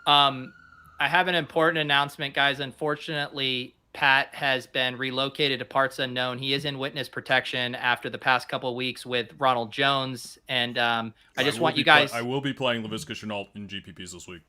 I have an important announcement, guys. Unfortunately, Pat has been relocated to parts unknown. He is in witness protection after the past couple of weeks with Ronald Jones, and I just want you guys. I will be playing Laviska Shenault in GPPs this week.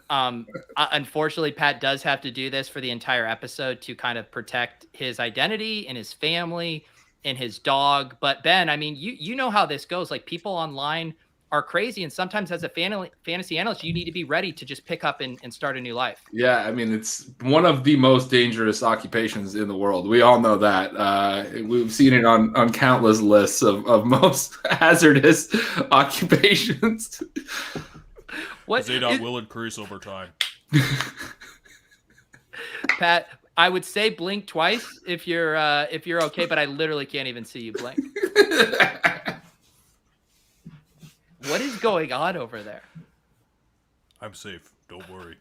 Unfortunately, Pat does have to do this for the entire episode to kind of protect his identity and his family and his dog. But Ben, I mean, you know how this goes. Like, people online are crazy, and sometimes as a fantasy analyst, you need to be ready to just pick up and start a new life. Yeah, I mean, it's one of the most dangerous occupations in the world. We all know that. We've seen it on countless lists of most hazardous occupations. What Zadok will increase over time. Pat, I would say blink twice if you're okay, but I literally can't even see you blink. What is going on over there? I'm safe. Don't worry.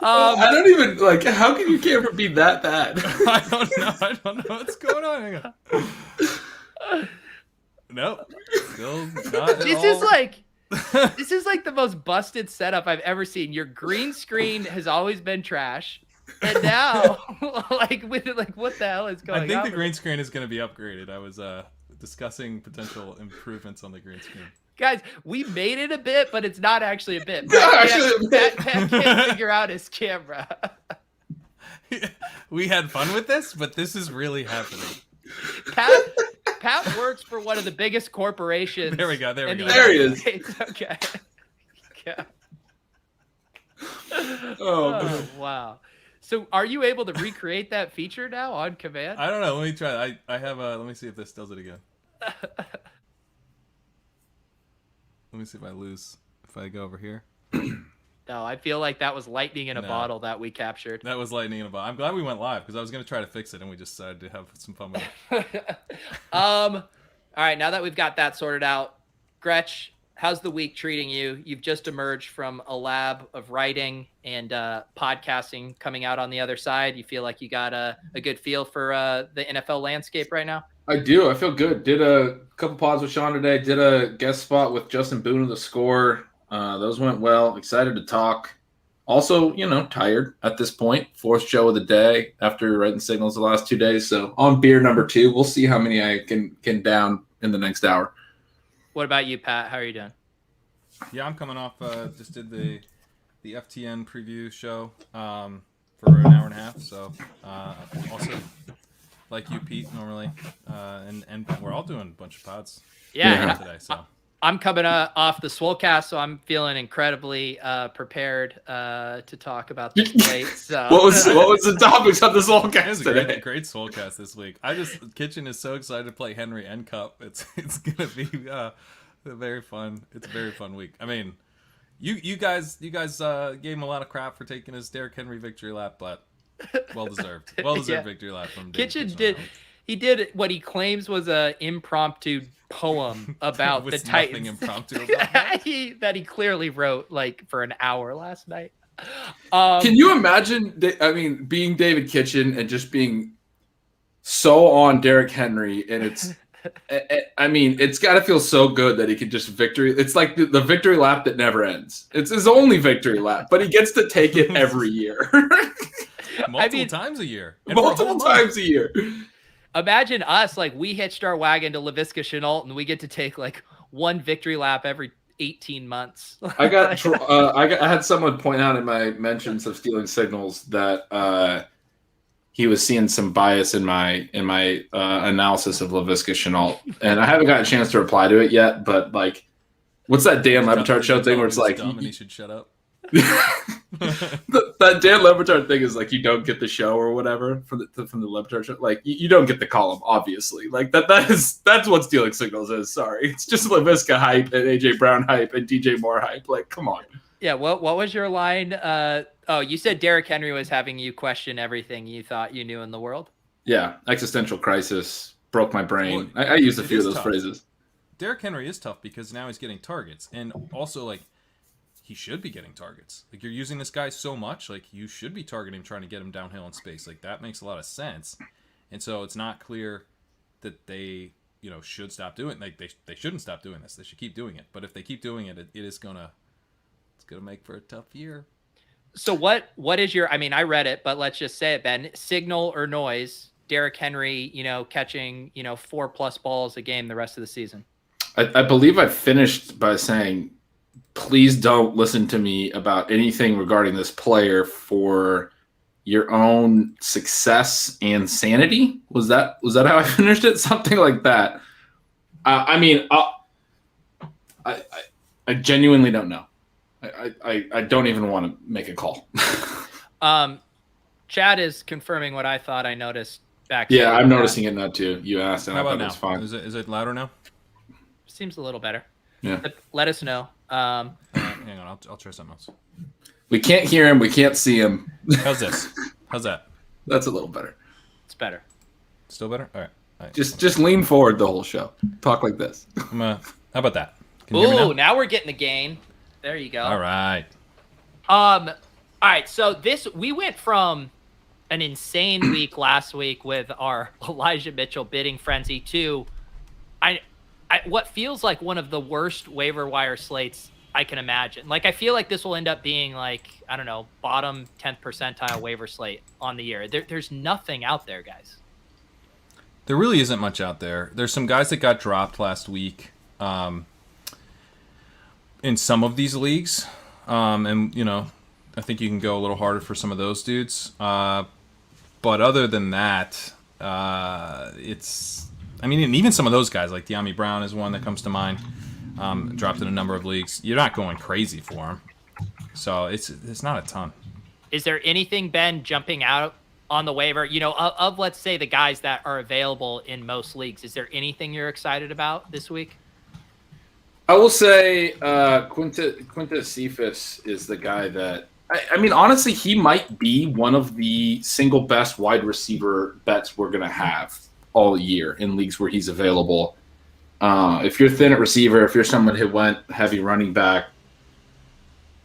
I don't even like. How can your camera be that bad? I don't know what's going on. Hang on. Nope. Still not at This all. is like the most busted setup I've ever seen. Your green screen has always been trash. And now, what the hell is going on? I think the green screen is going to be upgraded. I was discussing potential improvements on the green screen. Guys, we made it a bit, but it's not actually a bit. Pat can't figure out his camera. We had fun with this, but this is really happening. Pat works for one of the biggest corporations. There we go. There he is. Okay. Yeah. Oh, wow. So are you able to recreate that feature now on command? I don't know. Let me try. I have a. Let me see if this does it again. Let me see if I lose. If I go over here. No, I feel like that was lightning in a bottle that we captured. That was lightning in a bottle. I'm glad we went live because I was going to try to fix it and we just decided to have some fun with it. All right, now that we've got that sorted out, Gretch, how's the week treating you? You've just emerged from a lab of writing and podcasting coming out on the other side. You feel like you got a good feel for the NFL landscape right now? I do. I feel good. Did a couple pods with Sean today. Did a guest spot with Justin Boone of The Score. Those went well. Excited to talk. Also, tired at this point. Fourth show of the day after writing signals the last 2 days. So on beer number 2, we'll see how many I can down in the next hour. What about you, Pat? How are you doing? Yeah, I'm coming off. Just did the FTN preview show for an hour and a half. So also like you, Pete, normally, and we're all doing a bunch of pods. Yeah. Today. So I'm coming off the Swolecast, so I'm feeling incredibly prepared to talk about the slate. So what was the topics of the Swolecast today? Great Swolecast this week. Kitchen is so excited to play Henry and Cup. It's gonna be very fun. It's a very fun week. I mean, you guys gave him a lot of crap for taking his Derrick Henry victory lap, but well deserved. Victory lap from Kitchen. He did what he claims was a impromptu poem about the Titans. Impromptu about that. that he clearly wrote like for an hour last night. Can you imagine? Being David Kitchen and just being so on Derrick Henry, and it's. It's got to feel so good that he could just victory. It's like the victory lap that never ends. It's his only victory lap, but he gets to take it every year. Multiple times a year. Imagine us, like, we hitched our wagon to Laviska Shenault, and we get to take like one victory lap every 18 months. I had someone point out in my mentions of stealing signals that he was seeing some bias in my analysis of Laviska Shenault, and I haven't got a chance to reply to it yet. But like, what's that Dan Le Batard show thing where it's like, dumb and he should shut up? that Dan Le Batard thing is like, you don't get the show or whatever from the Le Batard show. Like, you don't get the column, obviously. Like that's what stealing signals is. Sorry, it's just Laviska hype and AJ Brown hype and DJ Moore hype. Like, come on. Yeah. What was your line? You said Derrick Henry was having you question everything you thought you knew in the world. Yeah, existential crisis, broke my brain. Well, I used a few of those phrases. Derrick Henry is tough because now he's getting targets, and also like he should be getting targets. Like, you're using this guy so much, like you should be targeting him, trying to get him downhill in space. Like, that makes a lot of sense, and so it's not clear that they should stop doing they shouldn't stop doing this. They should keep doing it. But if they keep doing it, it's gonna make for a tough year. So what is your? I mean, I read it, but let's just say it, Ben. Signal or noise? Derrick Henry, catching 4+ balls a game the rest of the season. I believe I finished by saying, please don't listen to me about anything regarding this player for your own success and sanity. Was that how I finished it? Something like that. I mean, I genuinely don't know. I don't even want to make a call. Chad is confirming what I thought I noticed back. Yeah, I'm noticing it now too. You asked, and how I thought about it was fine. Is it louder now? Seems a little better. Yeah. But let us know. Hang on, I'll try something else. We can't hear him. We can't see him. How's this? How's that? That's a little better. It's better. Still better? All right. Just lean forward the whole show. Talk like this. How about that? Can you hear me now we're getting the gain. There you go. All right. All right. So we went from an insane week last week with our Elijah Mitchell bidding frenzy to what feels like one of the worst waiver wire slates I can imagine. Like, I feel like this will end up being like, I don't know, bottom 10th percentile waiver slate on the year. There's nothing out there, guys. There really isn't much out there. There's some guys that got dropped last week in some of these leagues. And, I think you can go a little harder for some of those dudes. But other than that, and even some of those guys, like De'Ami Brown is one that comes to mind. Dropped in a number of leagues. You're not going crazy for him. So it's not a ton. Is there anything, Ben, jumping out on the waiver, of let's say the guys that are available in most leagues? Is there anything you're excited about this week? I will say Quinta Cephas is the guy that I mean, honestly, he might be one of the single best wide receiver bets we're going to have all year in leagues where he's available. If you're thin at receiver, if you're someone who went heavy running back,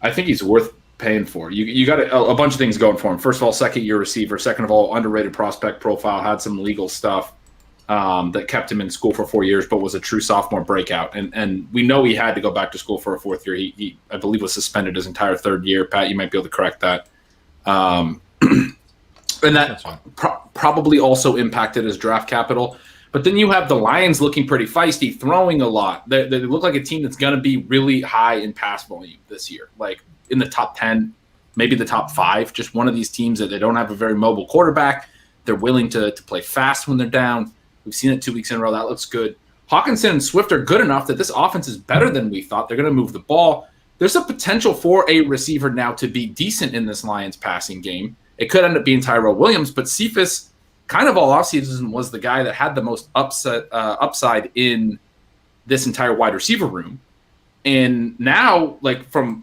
I think he's worth paying for. You got a bunch of things going for him. First of all, second-year receiver. Second of all, underrated prospect profile, had some legal stuff that kept him in school for 4 years, but was a true sophomore breakout. And we know he had to go back to school for a fourth year. He I believe, was suspended his entire third year. Pat, you might be able to correct that. And that probably also impacted his draft capital. But then you have the Lions looking pretty feisty, throwing a lot. They look like a team that's going to be really high in pass volume this year, like in the top 10, maybe the top 5. Just one of these teams that they don't have a very mobile quarterback. They're willing to play fast when they're down. We've seen it 2 weeks in a row. That looks good. Hawkinson and Swift are good enough that this offense is better than we thought. They're going to move the ball. There's a potential for a receiver now to be decent in this Lions passing game. It could end up being Tyrell Williams, but Cephas kind of all offseason was the guy that had the most upside in this entire wide receiver room. And now, like from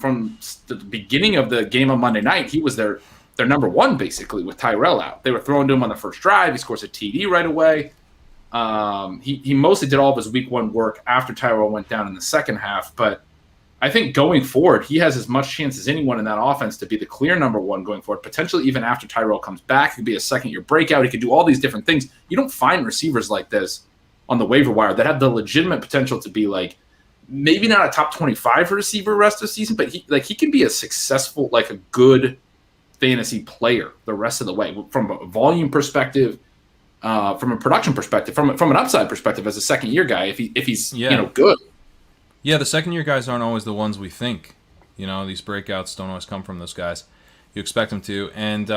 the beginning of the game on Monday night, he was their number one, basically, with Tyrell out. They were throwing to him on the first drive. He scores a TD right away. He mostly did all of his week 1 work after Tyrell went down in the second half. But I think going forward, he has as much chance as anyone in that offense to be the clear number 1 going forward, potentially even after Tyrell comes back. He could be a second-year breakout. He could do all these different things. You don't find receivers like this on the waiver wire that have the legitimate potential to be like, maybe not a top 25 receiver rest of the season, but he can be a successful, like a good fantasy player the rest of the way from a volume perspective, from a production perspective, from an upside perspective as a second-year guy. If he's good. Yeah, the second-year guys aren't always the ones we think. These breakouts don't always come from those guys. You expect them to. And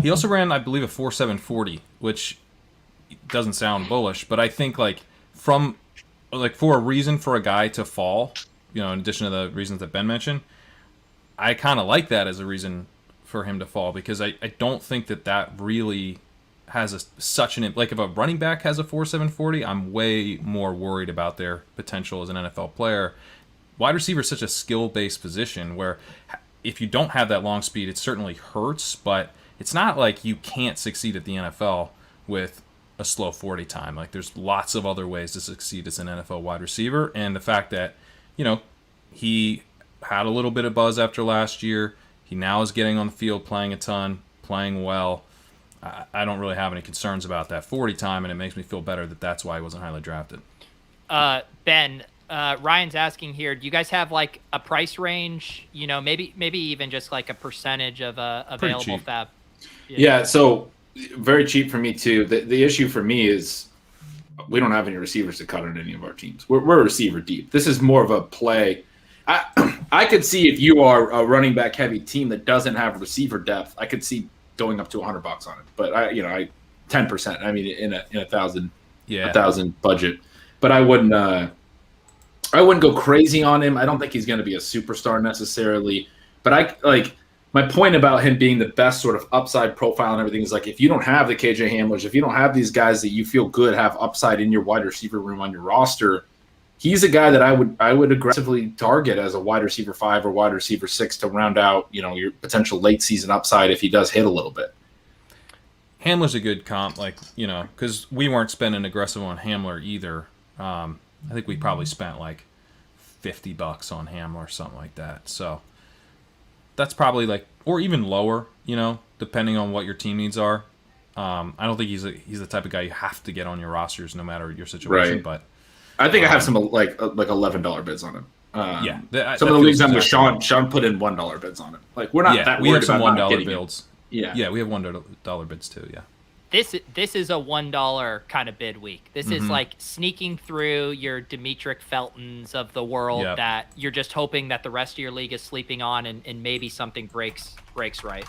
he also ran, I believe, a 4.740, which doesn't sound bullish, but I think for a reason for a guy to fall, in addition to the reasons that Ben mentioned, I kind of like that as a reason for him to fall, because I don't think that really has such an, like, if a running back has a 4.740, I'm way more worried about their potential as an NFL player. Wide receiver is such a skill-based position where if you don't have that long speed, it certainly hurts, but it's not like you can't succeed at the NFL with a slow 40 time. Like, there's lots of other ways to succeed as an NFL wide receiver, and the fact that, he had a little bit of buzz after last year, he now is getting on the field, playing a ton, playing well. I don't really have any concerns about that 40 time, and it makes me feel better that that's why he wasn't highly drafted. Ben, Ryan's asking here, do you guys have like a price range? Maybe even just like a percentage of available fab. Yeah, so very cheap for me too. The issue for me is we don't have any receivers to cut on any of our teams. We're receiver deep. This is more of a play. I could see if you are a running back heavy team that doesn't have receiver depth, I could see going up to $100 on it. But I 10%. I mean, in a $1,000 budget. But I wouldn't go crazy on him. I don't think he's going to be a superstar necessarily. But my point about him being the best sort of upside profile and everything is like, if you don't have the KJ Hamlers, if you don't have these guys that you feel good have upside in your wide receiver room on your roster, he's a guy that I would aggressively target as a wide receiver 5 or wide receiver 6 to round out, your potential late season upside if he does hit a little bit. Hamler's a good comp, because we weren't spending aggressive on Hamler either. I think we probably spent like $50 on Hamler or something like that. So that's probably or even lower, depending on what your team needs are. I don't think he's the type of guy you have to get on your rosters no matter your situation, right. But I think I have some like $11 bids on him. Some of the leagues I'm with Sean put in $1 bids on him. We're not that worried. We have some about $1 builds. Yeah, we have $1 bids too. Yeah. This is a $1 kind of bid week. This is like sneaking through your Demetric Feltons of the world that you're just hoping that the rest of your league is sleeping on and maybe something breaks right.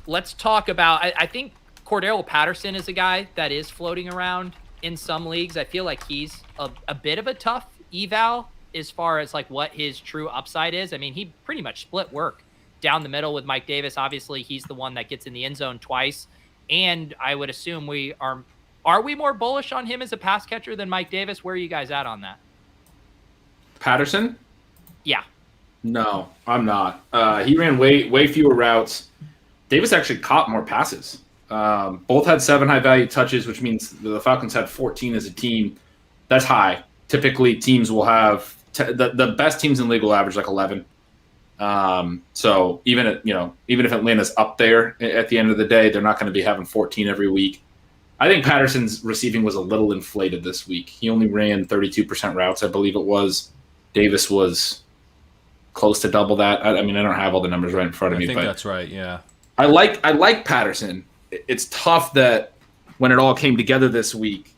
Let's talk about, I think Cordarrelle Patterson is a guy that is floating around in some leagues. I feel like he's a bit of a tough eval as far as what his true upside is. I mean, he pretty much split work down the middle with Mike Davis. Obviously, he's the one that gets in the end zone twice. And I would assume we are we more bullish on him as a pass catcher than Mike Davis? Where are you guys at on that? Patterson? Yeah. No, I'm not. He ran way fewer routes. Davis actually caught more passes. Both had 7 high-value touches, which means the Falcons had 14 as a team. That's high. Typically, teams will have the best teams in the league will average 11. So even if Atlanta's up there at the end of the day, they're not going to be having 14 every week. I think Patterson's receiving was a little inflated this week. He only ran 32% routes, I believe it was. Davis was close to double that. I mean, I don't have all the numbers right in front of me. I think but that's right. Yeah. I like Patterson. It's tough that when it all came together this week,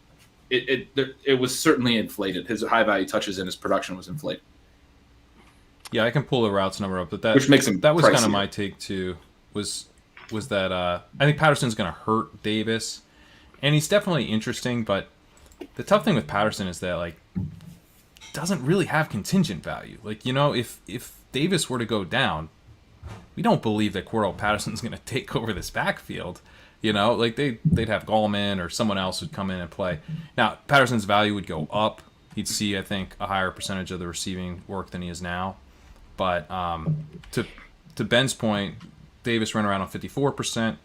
it was certainly inflated. His high value touches and his production was inflated. Yeah, I can pull the routes number up, but which makes him that was pricier. kind of my take too. Was that I think Patterson's going to hurt Davis, and he's definitely interesting. But the tough thing with Patterson is that doesn't really have contingent value. If Davis were to go down, we don't believe that Cordarrelle Patterson's going to take over this backfield. They'd have Gallman or someone else who'd come in and play. Now Patterson's value would go up. He'd see, I think, a higher percentage of the receiving work than he is now. But to Ben's point, Davis ran around on 54%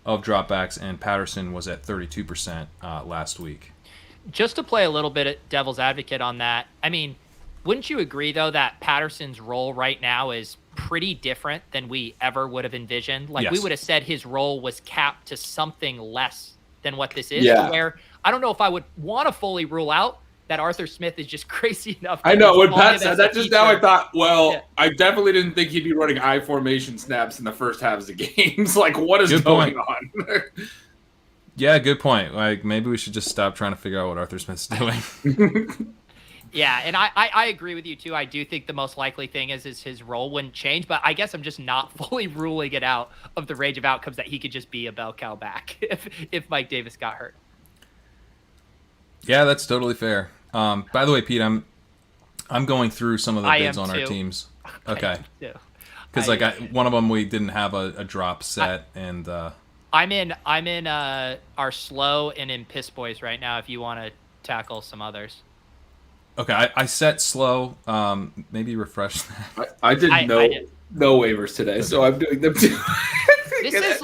of dropbacks, and Patterson was at 32% last week. Just to play a little bit of devil's advocate on that, I mean, wouldn't you agree, though, that Patterson's role right now is pretty different than we ever would have envisioned? Yes. We would have said his role was capped to something less than what this is. Yeah. Where I don't know if I would want to fully rule out that Arthur Smith is just crazy enough. I know when Pat said that just now, I thought, Yeah. I definitely didn't think he'd be running I formation snaps in the first halves of games. What is going on? Yeah, good point. Maybe we should just stop trying to figure out what Arthur Smith's doing. Yeah, and I agree with you too. I do think the most likely thing is his role wouldn't change, but I guess I'm just not fully ruling it out of the range of outcomes that he could just be a bell cow back if Mike Davis got hurt. Yeah, that's totally fair. By the way, Pete, I'm going through some of the bids on our teams. Okay. Because one of them we didn't have a drop set, and I'm in our slow and in piss boys right now. If you want to tackle some others. Okay, I set slow. Maybe refresh that. I did no waivers today, so I'm doing them too. This is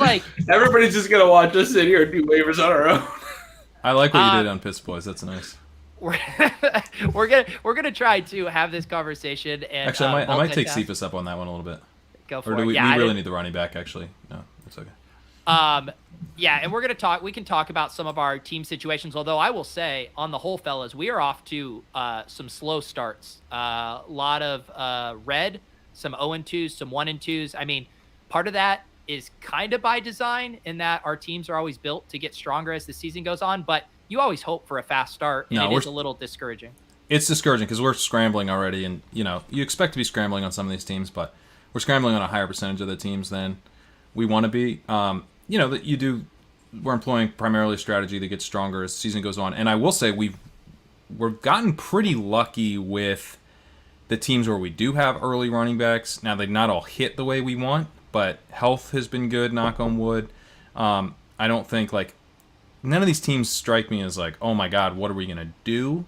everybody's just gonna watch us sit here and do waivers on our own. I like what you did on Piss Boys. That's nice. We're gonna try to have this conversation and actually, I might take Cephas up on that one a little bit. Go for it. Or do we yeah, really need the running back? Actually, no, it's okay. Yeah, and we can talk about some of our team situations, although I will say, on the whole, fellas, we are off to some slow starts. A lot of red, some 0-2s, some 1-2s. I mean, part of that is kind of by design in that our teams are always built to get stronger as the season goes on, but you always hope for a fast start, and it is a little discouraging. It's discouraging because we're scrambling already, and you expect to be scrambling on some of these teams, but we're scrambling on a higher percentage of the teams than we want to be. We're employing primarily a strategy that gets stronger as the season goes on, and I will say we've gotten pretty lucky with the teams where we do have early running backs. Now, they've not all hit the way we want, but health has been good, knock on wood. I don't think none of these teams strike me as oh my god, what are we gonna do?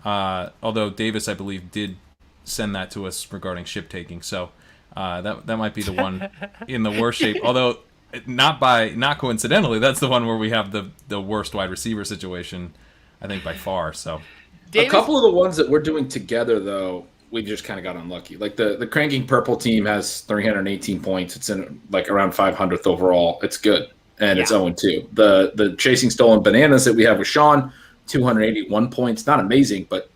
Although Davis, I believe, did send that to us regarding ship taking, so that might be the one in the worst shape. Although not coincidentally, that's the one where we have the worst wide receiver situation, I think, by far. So Davis, a couple of the ones that we're doing together, though, we just kind of got unlucky. Like the Cranking Purple team has 318 points. It's in around 500th overall. It's good, and it's 0-2. The Chasing Stolen Bananas that we have with Sean, 281 points. Not amazing, but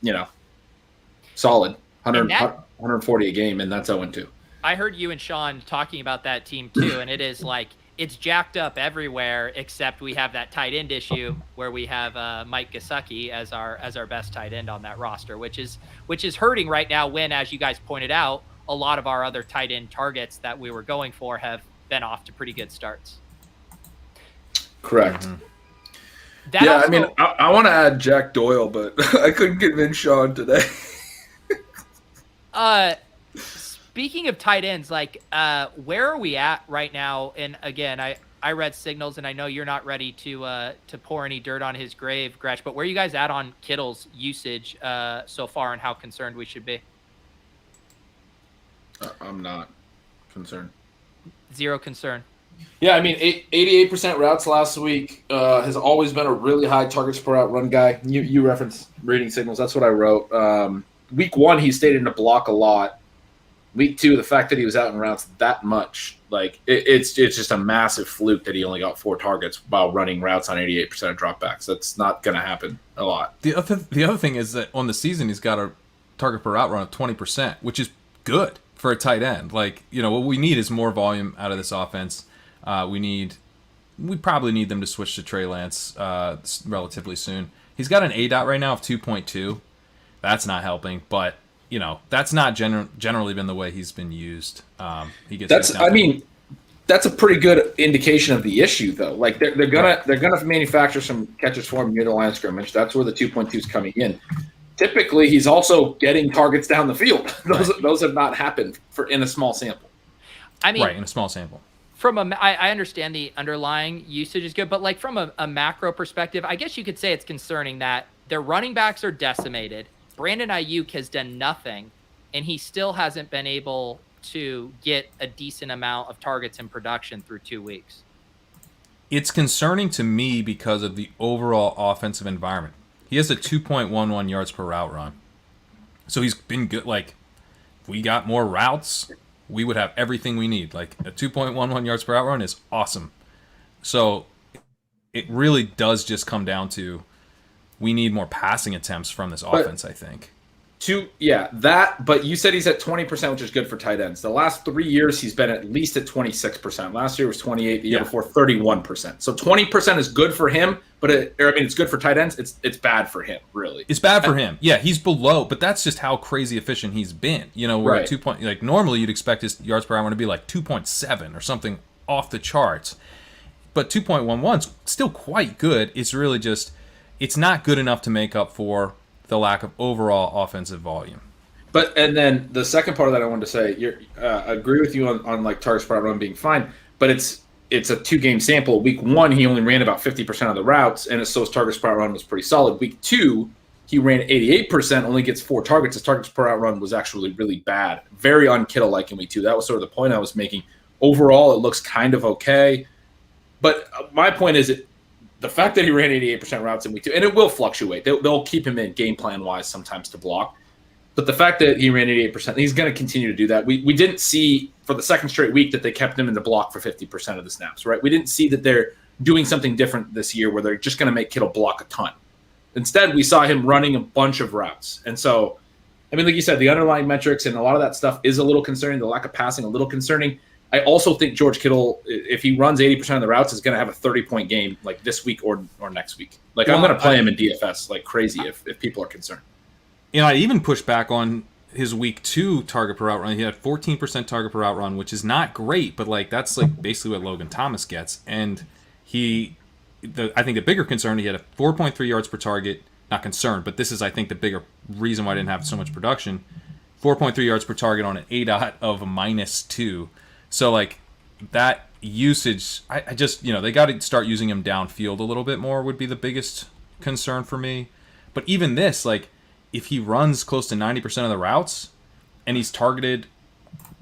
solid. 140 a game, and that's 0-2. I heard you and Sean talking about that team too, and it is it's jacked up everywhere except we have that tight end issue where we have Mike Gesicki as our best tight end on that roster, which is hurting right now when, as you guys pointed out, a lot of our other tight end targets that we were going for have been off to pretty good starts. Correct. Mm-hmm. I want to add Jack Doyle, but I couldn't convince Sean today. Speaking of tight ends, where are we at right now? And again, I read signals, and I know you're not ready to pour any dirt on his grave, Gretch, but where are you guys at on Kittle's usage so far, and how concerned we should be? I'm not concerned. Zero concern. Yeah, 88% routes last week has always been a really high targets per route run guy. You referenced reading signals. That's what I wrote. Week 1, he stayed in the block a lot. Week 2, the fact that he was out in routes that much, it's just a massive fluke that he only got 4 targets while running routes on 88% of dropbacks. That's not going to happen a lot. The other thing is that on the season, he's got a target per route run of 20%, which is good for a tight end. What we need is more volume out of this offense. We probably need them to switch to Trey Lance relatively soon. He's got an ADOT right now of 2.2. That's not helping, but that's not generally been the way he's been used. He gets. That's a pretty good indication of the issue, though. They're gonna manufacture some catches for him near the line of scrimmage. That's where the 2.2 is coming in. Typically, he's also getting targets down the field. Those have not happened in a small sample. In a small sample. I understand the underlying usage is good, but from a macro perspective, I guess you could say it's concerning that their running backs are decimated. Brandon Ayuk has done nothing, and he still hasn't been able to get a decent amount of targets in production through 2 weeks. It's concerning to me because of the overall offensive environment. He has a 2.11 yards per route run. So he's been good. If we got more routes, we would have everything we need. A 2.11 yards per route run is awesome. So it really does just come down to we need more passing attempts from this offense, I think. But you said he's at 20%, which is good for tight ends. The last 3 years, he's been at least at 26%. Last year was 28. The year before, 31%. So 20% is good for him, but it's good for tight ends. It's bad for him, really. It's bad for him. Yeah, he's below, but that's just how crazy efficient he's been. We're at 2 point. Normally you'd expect his yards per hour to be 2.7 or something off the charts, but 2.11 is still quite good. It's really just it's not good enough to make up for the lack of overall offensive volume. And then the second part of that I wanted to say, I agree with you on targets per run being fine, but it's a 2-game sample. Week 1, he only ran about 50% of the routes, and so his targets per run was pretty solid. Week 2, he ran 88%, only gets 4 targets. His targets per run was actually really bad. Very un-Kittle-like in week 2. That was sort of the point I was making. Overall, it looks kind of okay. But my point is the fact that he ran 88% routes in week 2, and it will fluctuate. They'll keep him in game plan-wise sometimes to block. But the fact that he ran 88%, he's going to continue to do that. We didn't see for the second straight week that they kept him in the block for 50% of the snaps, right? We didn't see that they're doing something different this year where they're just going to make Kittle block a ton. Instead, we saw him running a bunch of routes. And so, I mean, like you said, the underlying metrics and a lot of that stuff is a little concerning. The lack of passing, a little concerning. I also think George Kittle, if he runs 80% of the routes, is going to have a 30-point game like this week or next week. Like, I'm going to play him in DFS like crazy if people are concerned. You know, I even pushed back on his week 2 target per route run. He had 14% target per route run, which is not great, but like that's like basically what Logan Thomas gets. And I think the bigger concern, he had a 4.3 yards per target. Not concerned, but this is, I think, the bigger reason why I didn't have so much production. 4.3 yards per target on an ADOT of -2. So, like, that usage, I just, you know, they got to start using him downfield a little bit more would be the biggest concern for me. But even this, like, if he runs close to 90% of the routes and he's targeted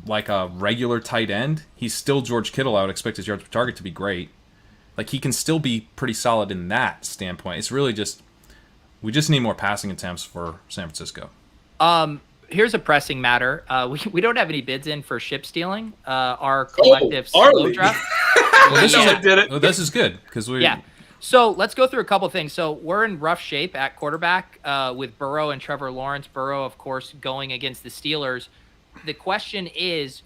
like a regular tight end, he's still George Kittle. I would expect his yards per target to be great. Like, he can still be pretty solid in that standpoint. It's really just, we just need more passing attempts for San Francisco. Here's a pressing matter. We don't have any bids in for ship stealing. Our collective slow draft. Well, this is good because we. Yeah. So let's go through a couple things. So we're in rough shape at quarterback with Burrow and Trevor Lawrence. Burrow, of course, going against the Steelers. The question is,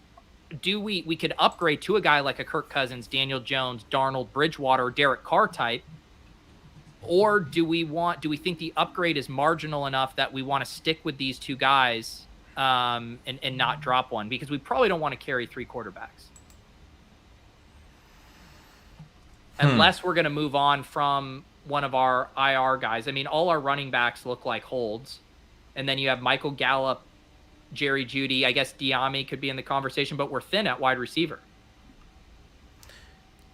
do we could upgrade to a guy like a Kirk Cousins, Daniel Jones, Darnold, Bridgewater, Derek Carr type? Or do we think the upgrade is marginal enough that we want to stick with these two guys and not drop one? Because we probably don't want to carry 3 quarterbacks. Unless we're going to move on from one of our IR guys. I mean, all our running backs look like holds. And then you have Michael Gallup, Jerry Jeudy. I guess Diami could be in the conversation, but we're thin at wide receiver.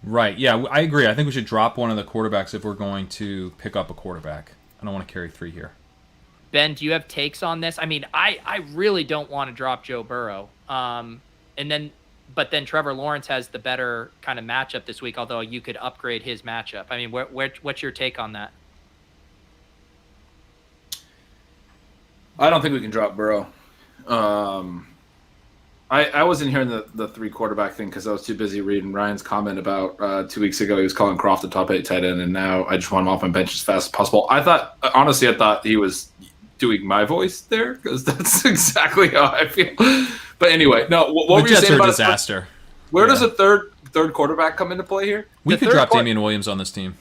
Right, yeah, I agree. I think we should drop one of the quarterbacks if we're going to pick up a quarterback. I don't want to carry 3 here. Ben, do you have takes on this? I mean, I really don't want to drop Joe Burrow. But then Trevor Lawrence has the better kind of matchup this week, although you could upgrade his matchup. I mean, what's your take on that? I don't think we can drop Burrow. I wasn't hearing the 3 quarterback thing because I was too busy reading Ryan's comment about 2 weeks ago. He was calling Croft the top 8 tight end, and now I just want him off my bench as fast as possible. I thought he was doing my voice there because that's exactly how I feel. But anyway, no. What were you saying about disaster? Where does a third quarterback come into play here? We could drop Damian Williams on this team.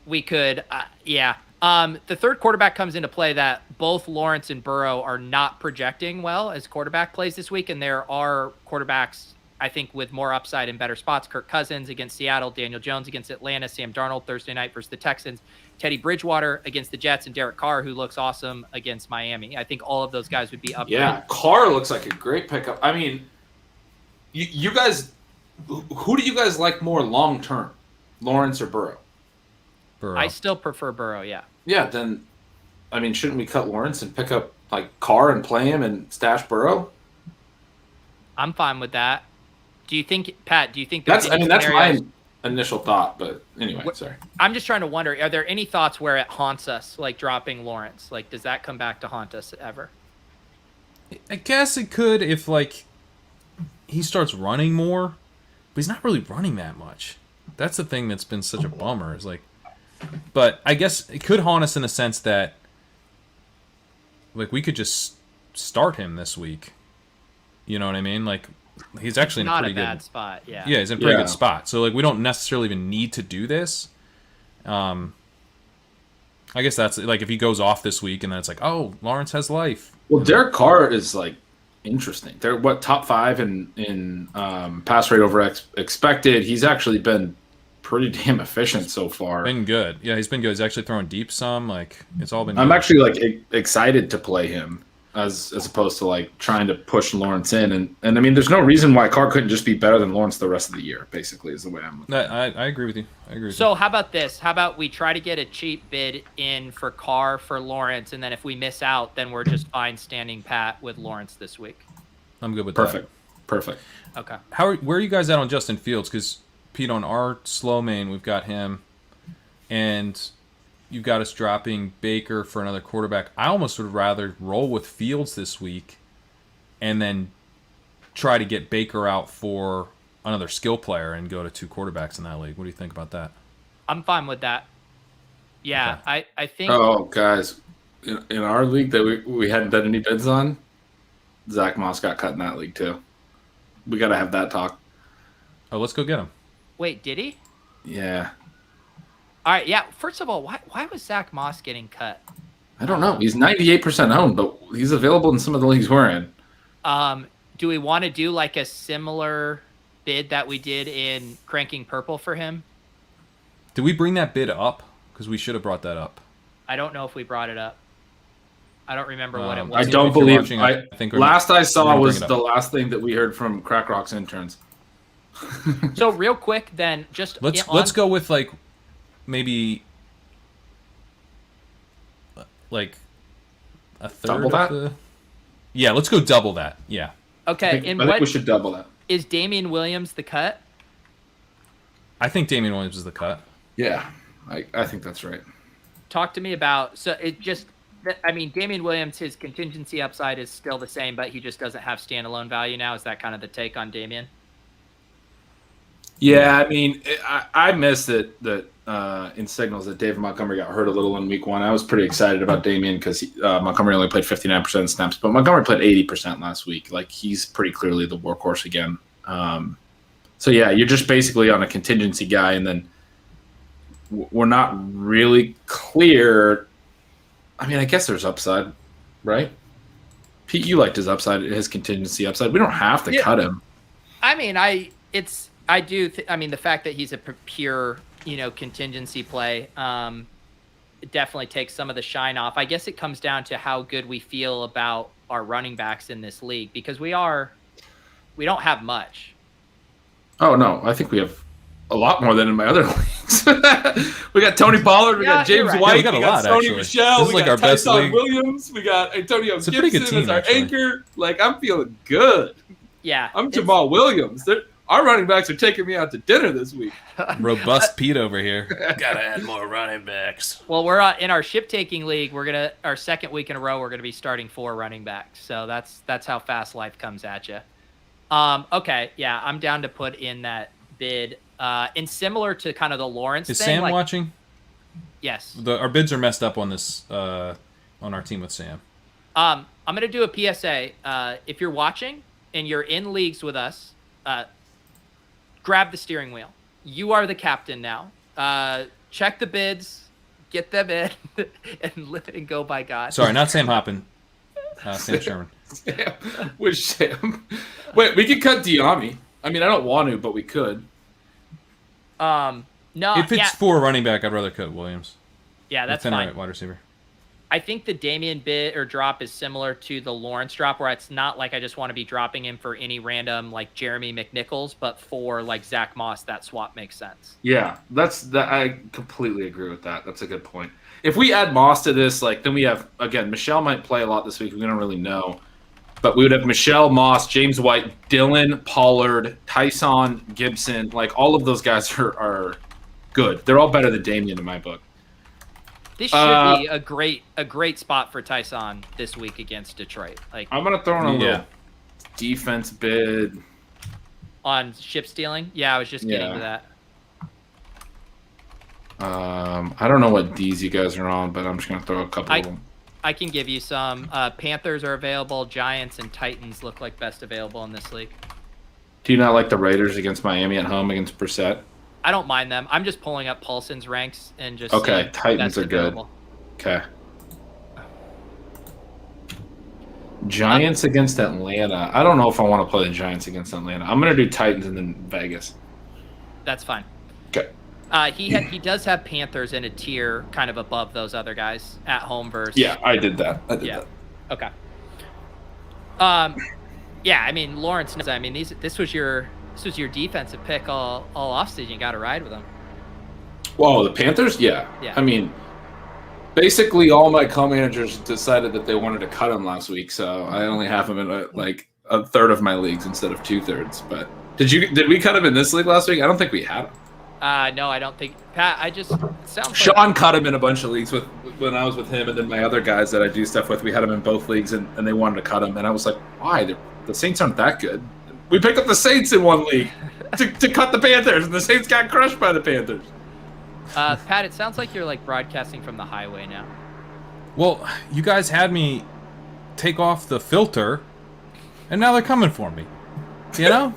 We could, yeah. The third quarterback comes into play that both Lawrence and Burrow are not projecting well as quarterback plays this week, and there are quarterbacks, I think, with more upside and better spots. Kirk Cousins against Seattle, Daniel Jones against Atlanta, Sam Darnold Thursday night versus the Texans, Teddy Bridgewater against the Jets, and Derek Carr, who looks awesome against Miami. I think all of those guys would be up. Yeah, Carr looks like a great pickup. I mean, you guys, who do you guys like more long term, Lawrence or Burrow? Burrow. I still prefer Burrow, yeah. Yeah, then, I mean, shouldn't we cut Lawrence and pick up like Carr and play him and stash Burrow? I'm fine with that. Do you think, Pat? That's my initial thought, but anyway, sorry. I'm just trying to wonder: are there any thoughts where it haunts us, like dropping Lawrence? Like, does that come back to haunt us ever? I guess it could if like he starts running more, but he's not really running that much. That's the thing that's been such a bummer. Is like. But I guess it could haunt us in the sense that, like, we could just start him this week. You know what I mean? Like, he's actually in a pretty bad spot. Yeah. Yeah, he's in a pretty good spot. So, like, we don't necessarily even need to do this. I guess that's like if he goes off this week and then it's like, oh, Lawrence has life. Well, Derek Carr is like interesting. They're top 5 in pass rate over expected. He's actually been pretty damn efficient so far. Been good. Yeah, he's been good. He's actually throwing deep some. Like, it's all been I'm good. actually like excited to play him as opposed to like trying to push Lawrence in. And I mean, there's no reason why Carr couldn't just be better than Lawrence the rest of the year, basically, is the way I'm looking. I agree with you. So how about this? How about we try to get a cheap bid in for Carr for Lawrence, and then if we miss out, then we're just fine standing pat with Lawrence this week. I'm good with that. Perfect. Okay. Where are you guys at on Justin Fields? Because Pete, on our slow main, we've got him, and you've got us dropping Baker for another quarterback. I almost would rather roll with Fields this week and then try to get Baker out for another skill player and go to 2 quarterbacks in that league. What do you think about that? I'm fine with that. Yeah, okay. I think. Oh, guys, in our league that we hadn't done any bids on, Zack Moss got cut in that league too. We got to have that talk. Oh, let's go get him. Wait, did he? Yeah. All right, yeah. First of all, why was Zack Moss getting cut? I don't know. He's 98% owned, but he's available in some of the leagues we're in. Do we want to do like a similar bid that we did in Cranking Purple for him? Did we bring that bid up? Because we should have brought that up. I don't know if we brought it up. I don't remember what it was. I don't believe. I think last I saw was the last thing that we heard from Crack Rock's interns. So real quick, then, just let's go with like maybe like a third double that? of the. Yeah, let's go double that. Yeah. Okay, I think we should double that. Is Damian Williams the cut? I think Damian Williams is the cut. Yeah, I think that's right. Talk to me about Damian Williams, his contingency upside is still the same, but he just doesn't have standalone value now. Is that kind of the take on Damian? Yeah, I mean, I missed it that in signals that David Montgomery got hurt a little in week 1. I was pretty excited about Damian because Montgomery only played 59% of snaps, but Montgomery played 80% last week. Like, he's pretty clearly the workhorse again. So, yeah, you're just basically on a contingency guy, and then we're not really clear. I mean, I guess there's upside, right? Pete, you liked his upside, his contingency upside. We don't have to cut him. I mean, the fact that he's a pure, contingency play definitely takes some of the shine off. I guess it comes down to how good we feel about our running backs in this league, because we don't have much. Oh, no. I think we have a lot more than in my other leagues. We got Tony Pollard. We got James White. Yeah, we got Sony Michel. This is like our best league. Williams. We got Antonio Gibson as our anchor. Like, I'm feeling good. Yeah. I'm Jamal Williams. Our running backs are taking me out to dinner this week. Robust Pete over here. Gotta add more running backs. Well, we're in our ship taking league. Our second week in a row, we're gonna be starting 4 running backs. So that's how fast life comes at you. Okay, yeah, I'm down to put in that bid. And similar to kind of the Lawrence Is thing. Sam watching? Yes. Our bids are messed up on this on our team with Sam. I'm gonna do a PSA. If you're watching and you're in leagues with us, grab the steering wheel. You are the captain now. Check the bids, get them in, and go by God. Sorry, not Sam Hoppin. Sam Sherman. Sam. Which Sam? Wait, we could cut Diami. I mean, I don't want to, but we could. No. If it's for a running back, I'd rather cut Williams. Yeah, that's fine. Right, wide receiver. I think the Damian bid or drop is similar to the Lawrence drop, where it's not like I just want to be dropping him for any random like Jeremy McNichols, but for like Zack Moss, that swap makes sense. Yeah, I completely agree with that. That's a good point. If we add Moss to this, like, then we have, again, Michelle might play a lot this week. We don't really know. But we would have Michelle, Moss, James White, Dylan, Pollard, Tyson, Gibson. Like, all of those guys are good. They're all better than Damian in my book. This should be a great spot for Tyson this week against Detroit. Like, I'm gonna throw in a little defense bid on ship stealing. Yeah, I was just getting to that. I don't know what D's you guys are on, but I'm just gonna throw a couple of them. I can give you some. Panthers are available. Giants and Titans look like best available in this league. Do you not like the Raiders against Miami at home against Brissett? I don't mind them. I'm just pulling up Paulson's ranks and just Titans are available. Good. Okay. Giants against Atlanta. I don't know if I want to play the Giants against Atlanta. I'm gonna do Titans and then Vegas. That's fine. Okay. He does have Panthers in a tier kind of above those other guys at home versus. Yeah, I did that. That. Okay. Yeah, I mean Lawrence. I mean this was your defensive pick all offseason. You got to ride with them. Whoa, the Panthers? Yeah. I mean, basically all my co-managers decided that they wanted to cut him last week, so I only have him in a third of my leagues instead of 2/3. But did we cut him in this league last week? I don't think we had him. No, I don't think Pat. I just sounds like Sean cut him in a bunch of leagues when I was with him, and then my other guys that I do stuff with, we had him in both leagues, and they wanted to cut him, and I was like, why? The Saints aren't that good. We picked up the Saints in one league to cut the Panthers, and the Saints got crushed by the Panthers. Pat, it sounds like you're like broadcasting from the highway now. Well, you guys had me take off the filter, and now they're coming for me. You know?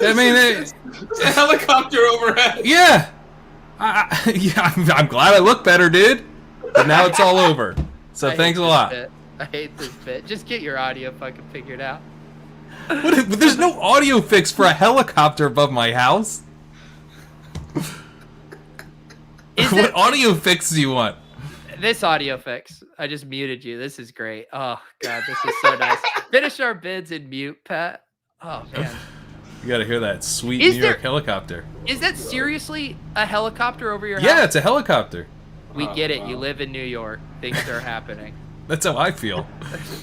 I mean, There's a helicopter overhead. yeah. Yeah, I'm glad I look better, dude. But now it's all over. So thanks a lot. I hate this bit. Just get your audio fucking figured out. There's no audio fix for a helicopter above my house. What audio fix do you want? This audio fix. I just muted you. This is great. Oh, God, this is so nice. Finish our bids in mute, Pat. Oh, man. You gotta hear that sweet Is New there- York helicopter. Is that seriously a helicopter over your house? Yeah, it's a helicopter. We get it. You live in New York. Things are happening. That's how I feel.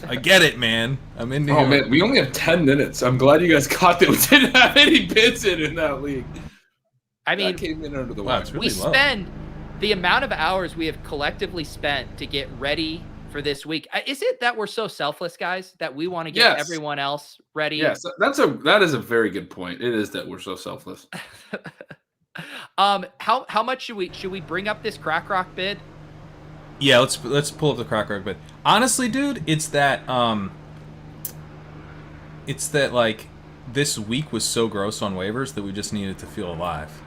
I get it, man. I'm in New York. Oh man, we only have 10 minutes. I'm glad you guys caught that we didn't have any bids in that league. I mean, That came in under the Wow, wire. it's really we low. spend the amount of hours we have collectively spent to get ready for this week. Is it that we're so selfless, guys, that we want to get Yes. everyone else ready? Yes, that is a very good point. It is that we're so selfless. How much should we bring up this crack rock bid? Yeah, let's pull up the crack rock bit. Honestly, dude, it's that like this week was so gross on waivers that we just needed to feel alive.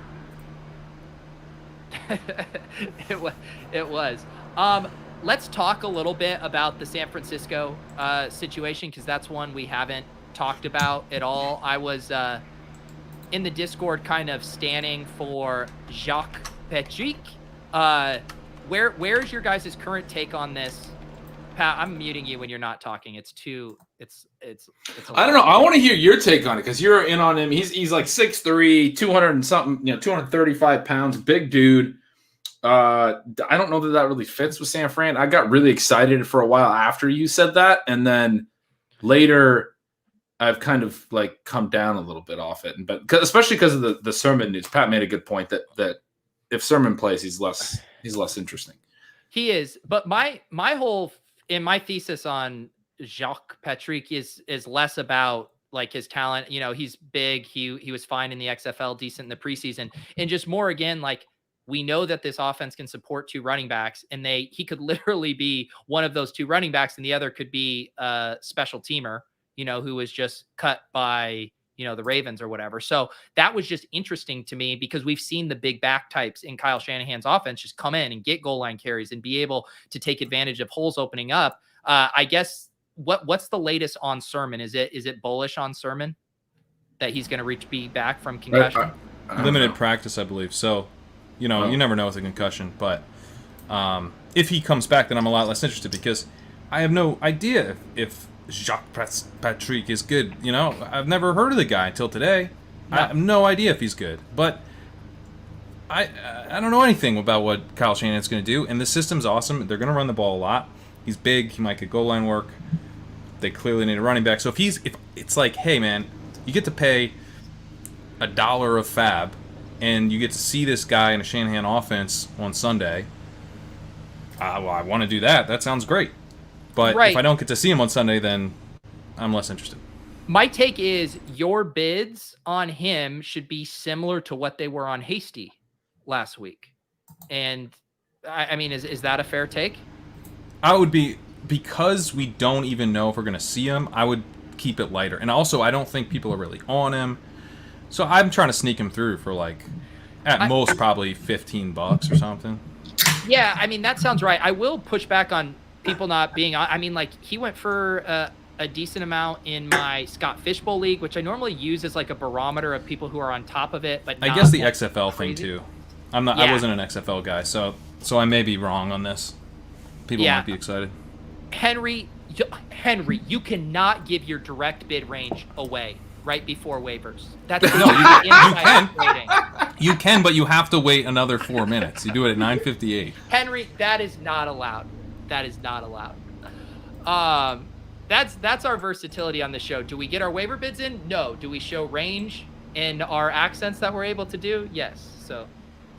It was. Let's talk a little bit about the San Francisco situation, because that's one we haven't talked about at all. I was in the Discord kind of standing for Jacques Patrick. Where's your guys' current take on this? Pat, I'm muting you when you're not talking. It's I don't know. I want to hear your take on it because you're in on him. He's like 6'3", 200 and something, 235 pounds, big dude. I don't know that really fits with San Fran. I got really excited for a while after you said that, and then later I've kind of like come down a little bit off it. But especially because of the Sermon news. Pat made a good point that if Sermon plays, he's less interesting. He is, but my thesis on Jacques Patrick is less about like his talent. He's big. He was fine in the XFL, decent in the preseason, and just more again, like we know that this offense can support two running backs, and he could literally be one of those two running backs, and the other could be a special teamer, who was just cut by the Ravens or whatever. So that was just interesting to me because we've seen the big back types in Kyle Shanahan's offense just come in and get goal line carries and be able to take advantage of holes opening up. I guess what's the latest on Sermon? Is it bullish on Sermon that he's going to be back from concussion? Limited practice, I believe. So, you never know with a concussion. But if he comes back, then I'm a lot less interested because I have no idea if Jacques Patrick is good. I've never heard of the guy until today. No. I have no idea if he's good. But I don't know anything about what Kyle Shanahan's going to do. And the system's awesome. They're going to run the ball a lot. He's big. He might get goal line work. They clearly need a running back. So if it's like, hey man, you get to pay $1 of fab, and you get to see this guy in a Shanahan offense on Sunday. Well, I want to do that. That sounds great. But if I don't get to see him on Sunday, then I'm less interested. My take is your bids on him should be similar to what they were on Hasty last week. And I mean, is that a fair take? I would be, because we don't even know if we're going to see him, I would keep it lighter. And also, I don't think people are really on him. So I'm trying to sneak him through for most probably $15 or something. Yeah, I mean, that sounds right. I will push back on people not being on. I mean, like, he went for a decent amount in my Scott Fishbowl league, which I normally use as like a barometer of people who are on top of it. But I guess the XFL crazy thing too. I wasn't an XFL guy, so I may be wrong on this. People might be excited. Henry, you cannot give your direct bid range away right before waivers. That's No, you can. rating. You can, but you have to wait another 4 minutes. You do it at 9:58. Henry, that is not allowed. That is not allowed. That's our versatility on the show. Do we get our waiver bids in? No. Do we show range? in our accents that we're able to do, yes. So,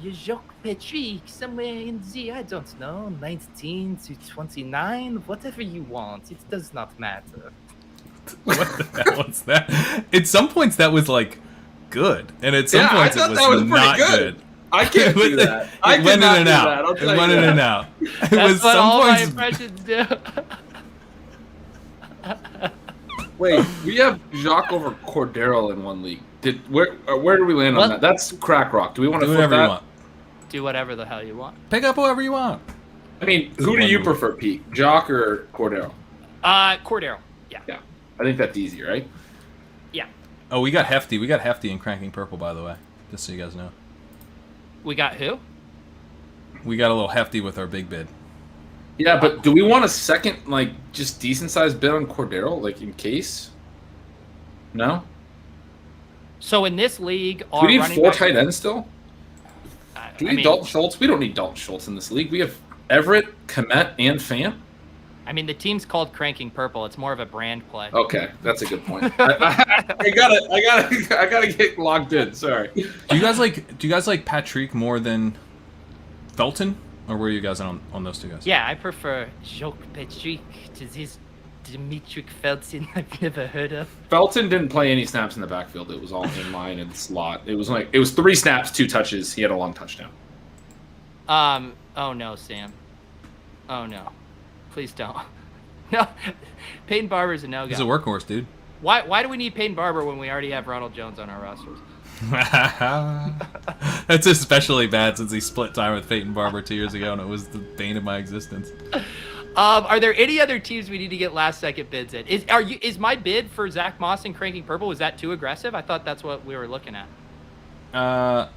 Jacques Patrick, somewhere in the, I don't know, 19 to 29, whatever you want. It does not matter. What the hell was that? At some points, that was like good, and at some points, it was not good. I can't do that. It went in and out. It went in and out. It was what some all my points. impressions do. Wait, we have Jacques over Cordarrelle in one league. Where do we land on that? That's crack rock. Do we want to Do flip whatever that? you want. Do whatever the hell you want. Pick up whoever you want. I mean, who do you prefer, Pete? Jacques or Cordarrelle? Cordarrelle. Yeah. Yeah, I think that's easy, right? Yeah. Oh, we got Hefty. We got Hefty in Cranking Purple, by the way. Just so you guys know. We got who? We got a little Hefty with our big bid. Yeah, but do we want a second, like, just decent-sized bid on Cordarrelle, like, in case? No? So in this league, Do we need 4 tight ends still? Do we need mean, Dalton Schultz? We don't need Dalton Schultz in this league. We have Everett, Komet, and Fant. I mean, the team's called Cranking Purple. It's more of a brand play. Okay, that's a good point. I gotta get logged in. Sorry. Do you guys like Patrick more than Felton, or were you guys on those two guys? Yeah, I prefer Jacques Patrick to this Dimitri Felton I've never heard of. Felton didn't play any snaps in the backfield. It was all in line and slot. It was 3 snaps, 2 touches. He had a long touchdown. Oh no, Sam. Oh no. Please don't. No. Peyton Barber's a no-go. He's a workhorse, dude. Why do we need Peyton Barber when we already have Ronald Jones on our rosters? That's especially bad since he split time with Peyton Barber 2 years ago, and it was the bane of my existence. Are there any other teams we need to get last-second bids in? Is my bid for Zack Moss and Cranking Purple, was that too aggressive? I thought that's what we were looking at.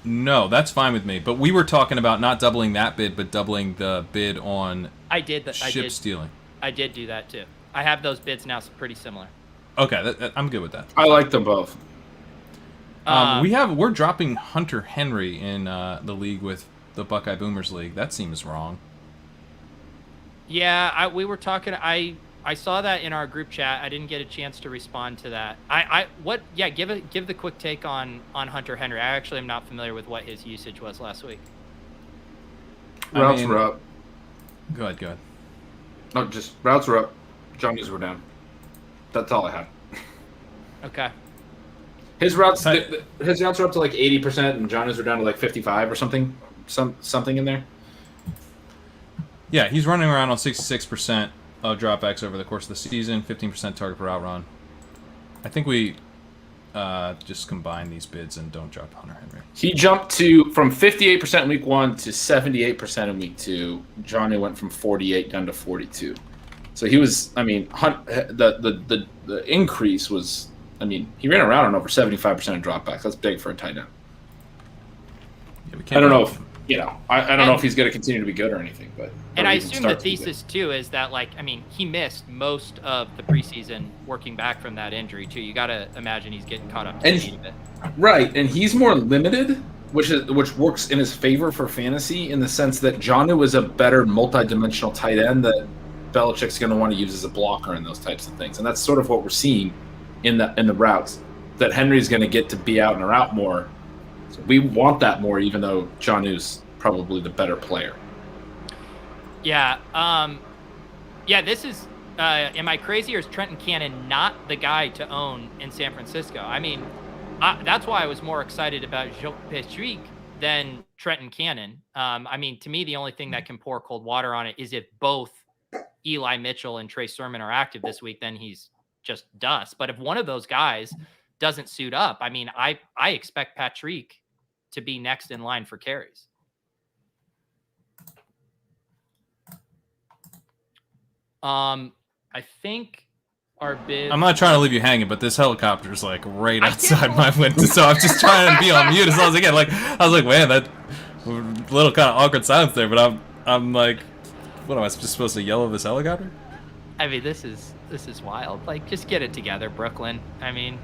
No, that's fine with me. But we were talking about not doubling that bid, but doubling the bid on ship stealing. I did do that too. I have those bids now, so pretty similar. Okay, I'm good with that. I like them both. We're dropping Hunter Henry in the league with the Buckeye Boomers League. That seems wrong. Yeah, we were talking. I saw that in our group chat. I didn't get a chance to respond to that. Give the quick take on Hunter Henry. I actually am not familiar with what his usage was last week. Routes were up. Go ahead. No, just routes were up. Johnny's were down. That's all I had. Okay. His routes were up to like 80%, and Johnny's were down to like 55 or something. Something in there. Yeah, he's running around on 66% of dropbacks over the course of the season, 15% target per out run. I think we just combine these bids and don't drop Hunter Henry. He jumped from 58% in week 1 to 78% in week 2. Johnny went from 48 down to 42. So he was, I mean, the increase was, I mean, he ran around on over 75% of dropbacks. That's big for a tight end. Yeah, I don't know if, I don't know if he's going to continue to be good or anything, but. And I assume the thesis too is that, like, I mean, he missed most of the preseason working back from that injury too. You got to imagine he's getting caught up to speed a bit. Right, and he's more limited, which works in his favor for fantasy in the sense that Jonnu is a better multi-dimensional tight end that Belichick's going to want to use as a blocker and those types of things, and that's sort of what we're seeing in the routes. That Henry's going to get to be out and route more. So we want that more, even though Jonnu's probably the better player. Yeah. This is. Am I crazy, or is Trenton Cannon not the guy to own in San Francisco? I mean, that's why I was more excited about Jacques Patrick than Trenton Cannon. I mean, to me, the only thing that can pour cold water on it is if both Eli Mitchell and Trey Sermon are active this week, then he's just dust. But if one of those guys doesn't suit up, I mean, I expect Patrick to be next in line for carries. I think our bid. I'm not trying to leave you hanging, but this helicopter's like right outside my window, so I'm just trying to be on mute as long as I can. Like, I was like, man, that little kind of awkward silence there, but I'm like, what am I just supposed to yell at this helicopter? I mean, this is wild. Like, just get it together, Brooklyn. I mean,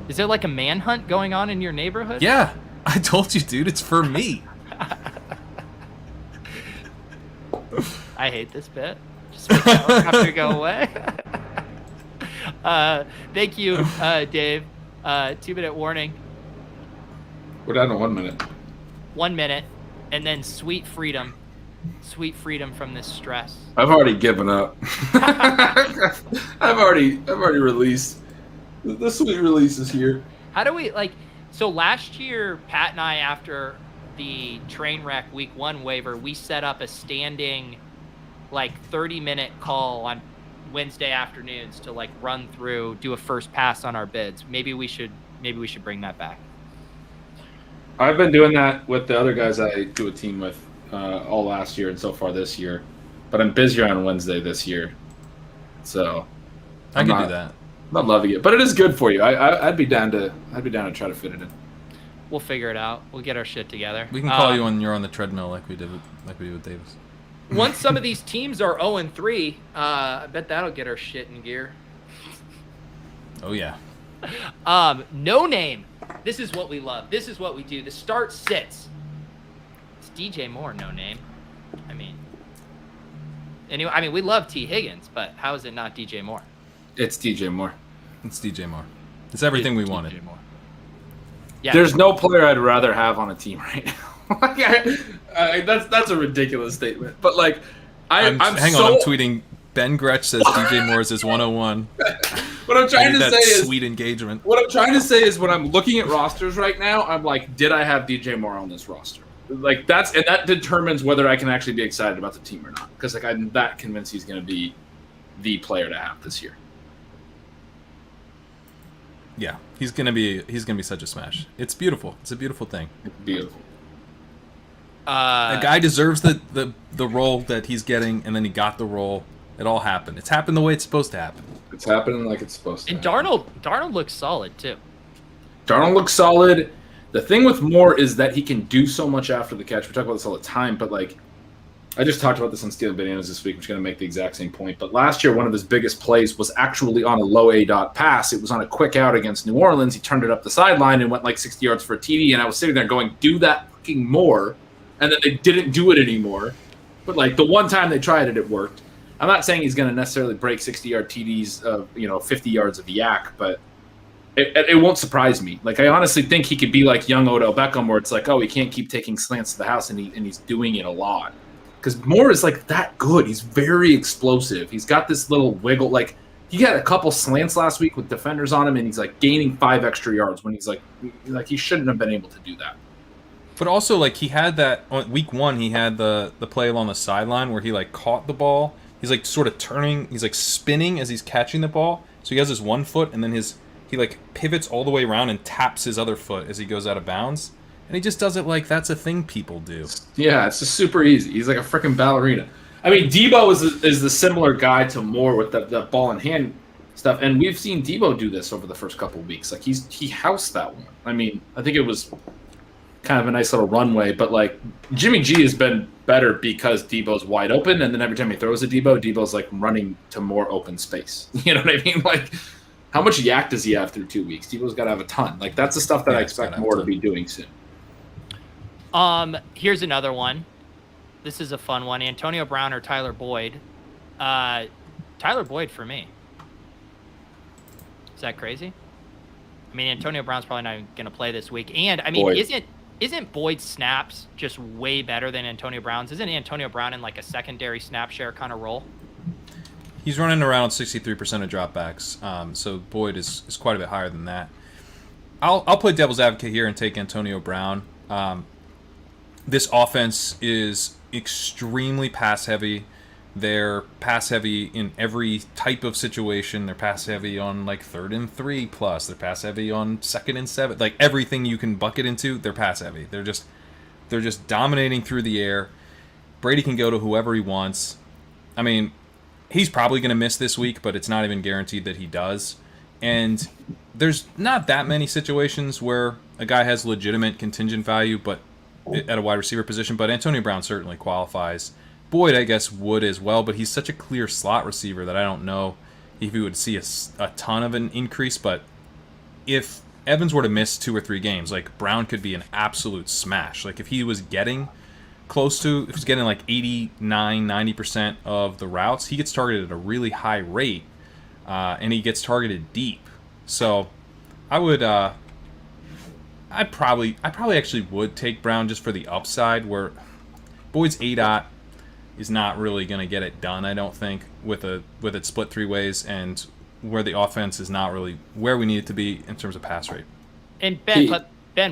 is there like a manhunt going on in your neighborhood? Yeah, I told you, dude. It's for me. I hate this bit. Just make the helicopter go away. Thank you, Dave. 2-minute warning. We're down to 1 minute. 1 minute, and then sweet freedom from this stress. I've already given up. I've already released. The sweet release is here. How do we so last year, Pat and I, after the train wreck week 1 waiver, we set up a standing 30-minute call on Wednesday afternoons to run through, do a first pass on our bids. Maybe we should bring that back. I've been doing that with the other guys I do a team with all last year and so far this year, but I'm busier on Wednesday this year, so I can do that. Not loving it, but it is good for you. I'd be down to try to fit it in. We'll figure it out. We'll get our shit together. We can call you when you're on the treadmill like we do with Davis. Once some of these teams are 0-3, I bet that'll get our shit in gear. Oh yeah. No name. This is what we love. This is what we do. The start sits. It's DJ Moore, no name. Anyway, we love T. Higgins, but how is it not DJ Moore? It's DJ Moore. It's DJ Moore. It's everything we wanted. DJ Moore. Yeah. There's no player I'd rather have on a team right now. That's a ridiculous statement, but I'm tweeting. Ben Gretsch says DJ Moore's is 101. What I'm trying to say is sweet engagement. What I'm trying to say is when I'm looking at rosters right now, I'm like, did I have DJ Moore on this roster? That determines whether I can actually be excited about the team or not. Because I'm that convinced he's going to be the player to have this year. Yeah, he's gonna be such a smash. It's beautiful. It's a beautiful thing. It's beautiful. The guy deserves the role that he's getting, and then he got the role. It all happened. It's happened the way it's supposed to happen. It's happening like it's supposed to. And Darnold looks solid too. Darnold looks solid. The thing with Moore is that he can do so much after the catch. We talk about this all the time, but I just talked about this on Stealing Bananas this week. I'm just going to make the exact same point. But last year, one of his biggest plays was actually on a low A-dot pass. It was on a quick out against New Orleans. He turned it up the sideline and went 60 yards for a TD. And I was sitting there going, do that fucking more. And then they didn't do it anymore. But the one time they tried it, it worked. I'm not saying he's going to necessarily break 60-yard TDs of 50 yards of yak, but it won't surprise me. I honestly think he could be like young Odell Beckham, where it's he can't keep taking slants to the house, and he's doing it a lot. Because Moore is that good. He's very explosive. He's got this little wiggle. He had a couple slants last week with defenders on him, and he's gaining 5 extra yards when he's he shouldn't have been able to do that. But also he had that on week 1. He had the play along the sideline where he caught the ball. He's sort of turning. He's spinning as he's catching the ball. So he has his one foot, and then he pivots all the way around and taps his other foot as he goes out of bounds. And he just does it that's a thing people do. Yeah, it's just super easy. He's like a freaking ballerina. Debo is the similar guy to Moore with the ball in hand stuff. And we've seen Debo do this over the first couple of weeks. He housed that one. I think it was kind of a nice little runway. But Jimmy G has been better because Debo's wide open. And then every time he throws a Debo's running to more open space. You know what I mean? How much yak does he have through 2 weeks? Debo's got to have a ton. That's the stuff that I expect Moore to be doing soon. Here's another one. This is a fun one. Antonio Brown or Tyler Boyd? Tyler Boyd for me. Is that crazy? Antonio Brown's probably not going to play this week. And Boyd. Isn't Boyd's snaps just way better than Antonio Brown's? Isn't Antonio Brown in a secondary snap share kind of role? He's running around 63% of dropbacks. So Boyd is quite a bit higher than that. I'll play devil's advocate here and take Antonio Brown. This offense is extremely pass heavy. They're pass heavy in every type of situation. They're pass heavy on 3rd and 3 plus. They're pass heavy on 2nd and 7. Everything you can bucket into, they're pass heavy. They're just dominating through the air. Brady can go to whoever he wants. He's probably going to miss this week, but it's not even guaranteed that he does. And there's not that many situations where a guy has legitimate contingent value, but at a wide receiver position, but Antonio Brown certainly qualifies. Boyd, I guess, would as well, but he's such a clear slot receiver that I don't know if he would see a ton of an increase. But if Evans were to miss 2 or 3 games, Brown could be an absolute smash. If he was getting if he's getting 89, 90% of the routes, he gets targeted at a really high rate, and he gets targeted deep. So I would. I probably actually would take Brown just for the upside. Where Boyd's ADOT is not really going to get it done. I don't think with it split three ways, and where the offense is not really where we need it to be in terms of pass rate. And Ben,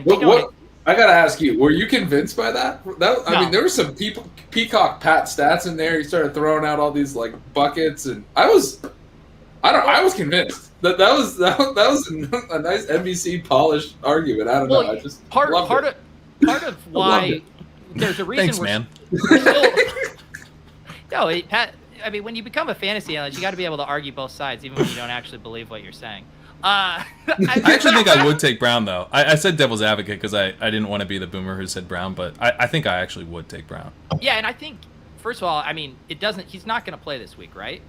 what I gotta ask you, were you convinced by that? I mean, there were some peacock Pat stats in there. He started throwing out all these like buckets, and I was convinced that was a nice NBC polished argument. I don't know. I just part of why there's a reason. Thanks, man. We're still, no, Pat. I mean, when you become a fantasy analyst, you got to be able to argue both sides, even when you don't actually believe what you're saying. I actually think I would take Brown, though. I said devil's advocate because I didn't want to be the boomer who said Brown, but I think I actually would take Brown. Yeah, and I think, first of all, I mean, he's not going to play this week, right?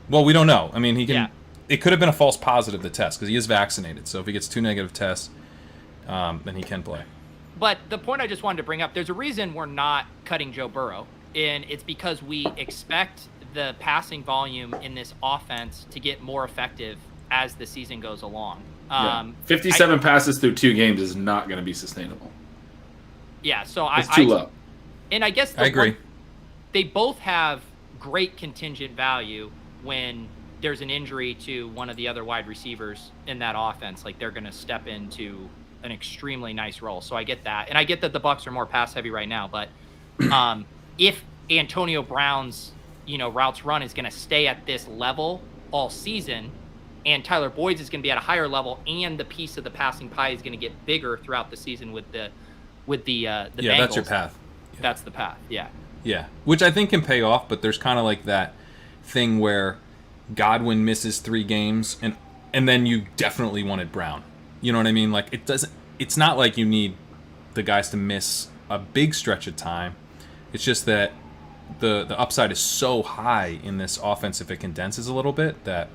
Well, we don't know. I mean, he can. Yeah. It could have been a false positive, the test, because he is vaccinated. So if he gets 2 negative tests, then he can play. But the point I just wanted to bring up, there's a reason we're not cutting Joe Burrow, and it's because we expect the passing volume in this offense to get more effective as the season goes along. 57 passes through 2 games is not going to be sustainable. Yeah, so it's too low. And I guess I agree. They both have great contingent value when there's an injury to one of the other wide receivers in that offense. Like, they're going to step into an extremely nice role. So I get that. And I get that the Bucs are more pass heavy right now, but if Antonio Brown's, routes run is going to stay at this level all season, and Tyler Boyd's is going to be at a higher level, and the piece of the passing pie is going to get bigger throughout the season with the Bengals. That's your path. Yeah. That's the path. Yeah. Yeah, which I think can pay off, but there's kind of like that thing where Godwin misses 3 games, and then you definitely wanted Brown. You know what I mean? Like, it's not like you need the guys to miss a big stretch of time. It's just that the upside is so high in this offense if it condenses a little bit that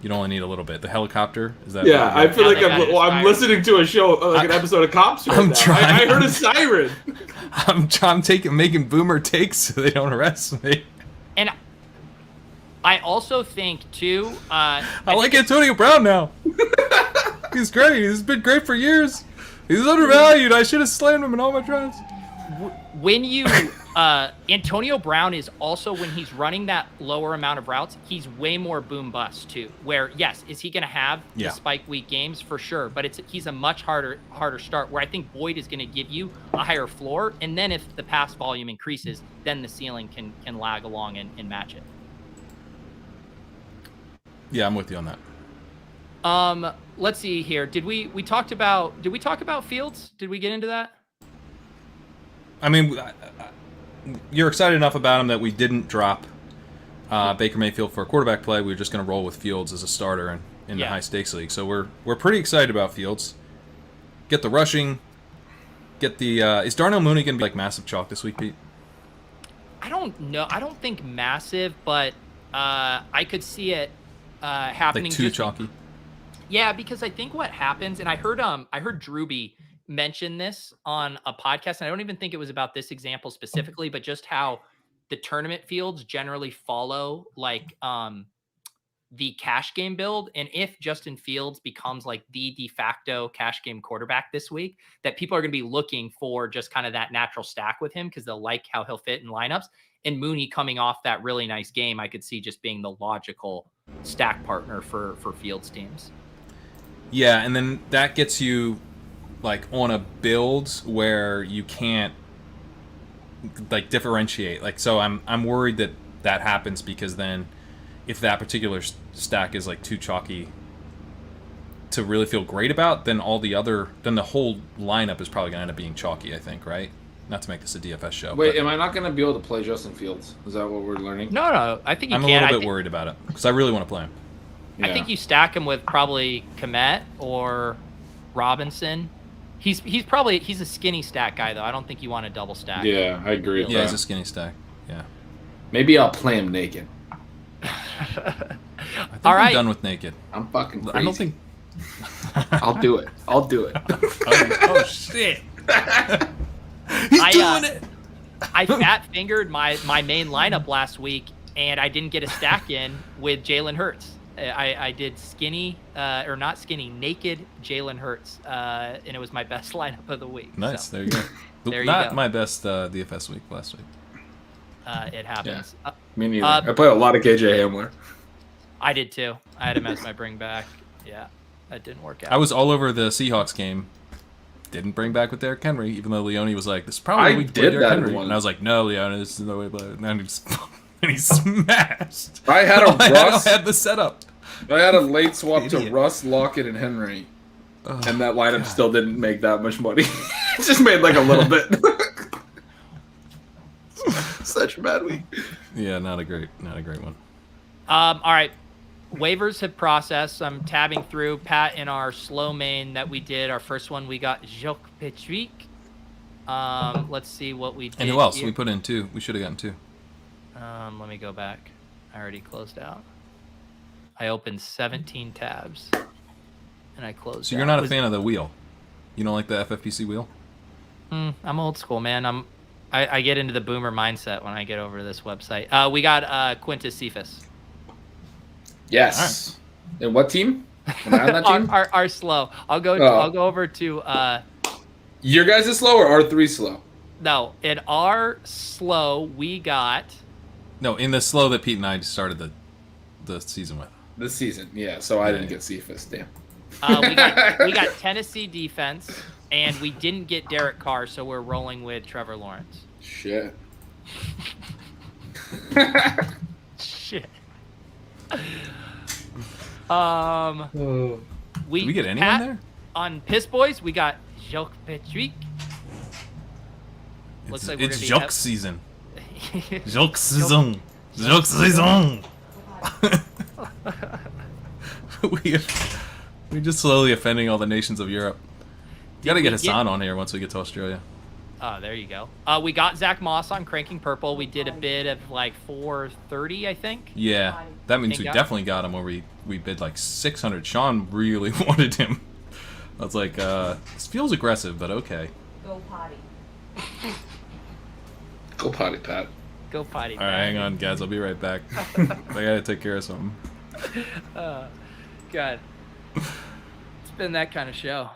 you only need a little bit. The helicopter, is that? Yeah, I feel like I'm listening to a show, like an episode of Cops right now. I heard a siren. I'm making boomer takes so they don't arrest me. And I also think, too... I like Antonio Brown now. He's great. He's been great for years. He's undervalued. I should have slammed him in all my drafts. When you... Antonio Brown is also, when he's running that lower amount of routes, he's way more boom bust too. Where, yes, is he going to have the spike week games? For sure. But he's a much harder start, where I think Boyd is going to give you a higher floor. And then if the pass volume increases, then the ceiling can lag along and match it. Yeah, I'm with you on that. Let's see here. Did we talk about Fields? Did we get into that? I mean, you're excited enough about him that we didn't drop Baker Mayfield for a quarterback play. We were just going to roll with Fields as a starter in the high stakes league. So we're pretty excited about Fields. Get the rushing. Get the is Darnell Mooney going to be like massive chalk this week, Pete? I don't know. I don't think massive, but I could see it happening. Like too chalky. Yeah, because I think what happens, and I heard Drewby mention this on a podcast, and I don't even think it was about this example specifically, but just how the tournament fields generally follow like the cash game build. And if Justin Fields becomes like the de facto cash game quarterback this week, that people are going to be looking for just kind of that natural stack with him because they'll like how he'll fit in lineups. And Mooney coming off that really nice game, I could see just being the logical stack partner for Fields teams. Yeah, and then that gets you like on a build where you can't like differentiate. Like, so I'm worried that happens because then if that particular stack is like too chalky to really feel great about, then the whole lineup is probably going to end up being chalky, I think, right? Not to make this a DFS show. Wait, am I not going to be able to play Justin Fields? Is that what we're learning? No, I think you I'm can. I'm a little bit worried about it because I really want to play him. Yeah. I think you stack him with probably Kmet or Robinson. He's a skinny stack guy, though. I don't think you want a double stack. Yeah, I agree with that. Yeah, he's a skinny stack. Yeah. Maybe I'll play him naked. I think All right. I'm done with naked. I'm fucking crazy. I don't think... I'll do it. oh, shit. He's doing it. I fat-fingered my main lineup last week, and I didn't get a stack in with Jalen Hurts. I did skinny, or not skinny, naked Jalen Hurts, and it was my best lineup of the week. Nice. So, There you go. there you Not go. my best DFS week last week. It happens. Me neither. I play a lot of KJ Hamler. I did too. I had him as my bring back. Yeah, that didn't work out. I was all over the Seahawks game. Didn't bring back with Derrick Henry, even though Leone was like, "This is probably the week to play Derrick Henry," and I was like, "No, Leone, this is the way." But then he smashed. I had a Russ. I had the setup. I had a late swap to Idiot. Russ, Lockett, and Henry, and that lineup still didn't make that much money. It just made like a little bit. Such a bad week. Yeah, not a great one. All right. Waivers have processed. I'm tabbing through. Pat, in our slow main that we did, our first one, we got Jacques Patrick. Let's see what we did. And who else? here. We put in 2. We should have gotten 2. Let me go back. I already closed out. I opened 17 tabs, and I closed. So you're not a fan of the wheel? You don't like the FFPC wheel? I'm old school, man. I get into the boomer mindset when I get over to this website. We got Quintus Cephas. Yes. Right. And what team? Am I on that team? our slow. I'll go over to. Your guys is slow or R3 slow? No, in our slow we got. No, in the slow that Pete and I started the season with. This season, yeah. So I didn't get Cephas. Damn. We got Tennessee defense, and we didn't get Derek Carr, so we're rolling with Trevor Lawrence. Shit. Shit. Did we get anyone there? On Piss Boys, we got Jacques Patrick. Looks like it's we're Jacques season. Jacques season. Jacques season. We're just slowly offending all the nations of Europe. You gotta get Hassan on here once we get to Australia. Oh, there you go. We got Zack Moss on Cranking Purple. We did a bid of like 430, I think. Yeah, that means we definitely got him where we bid like 600. Sean really wanted him. I was like, this feels aggressive, but okay. Go potty. Go potty, Pat. Go potty. All right, hang on, guys. I'll be right back. I gotta take care of something. God. It's been that kind of show.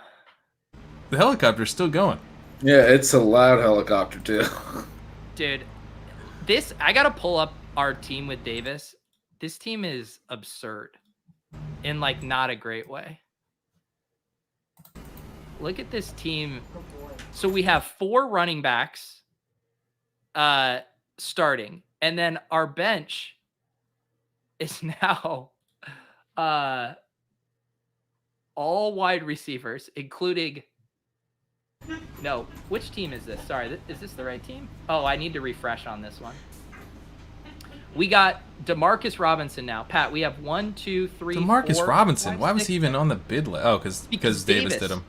The helicopter's still going. Yeah, it's a loud helicopter too. Dude, I gotta pull up our team with Davis. This team is absurd. In like not a great way. Look at this team. So we have 4 running backs starting, and then our bench is now all wide receivers, including no. Which team is this? Sorry, is this the right team? Oh, I need to refresh on this one. We got Demarcus Robinson now. Pat, we have 1, 2, 3, Demarcus 4, Robinson. 5, Why was 6, he even on the bid list? Oh, because Davis Davis did him.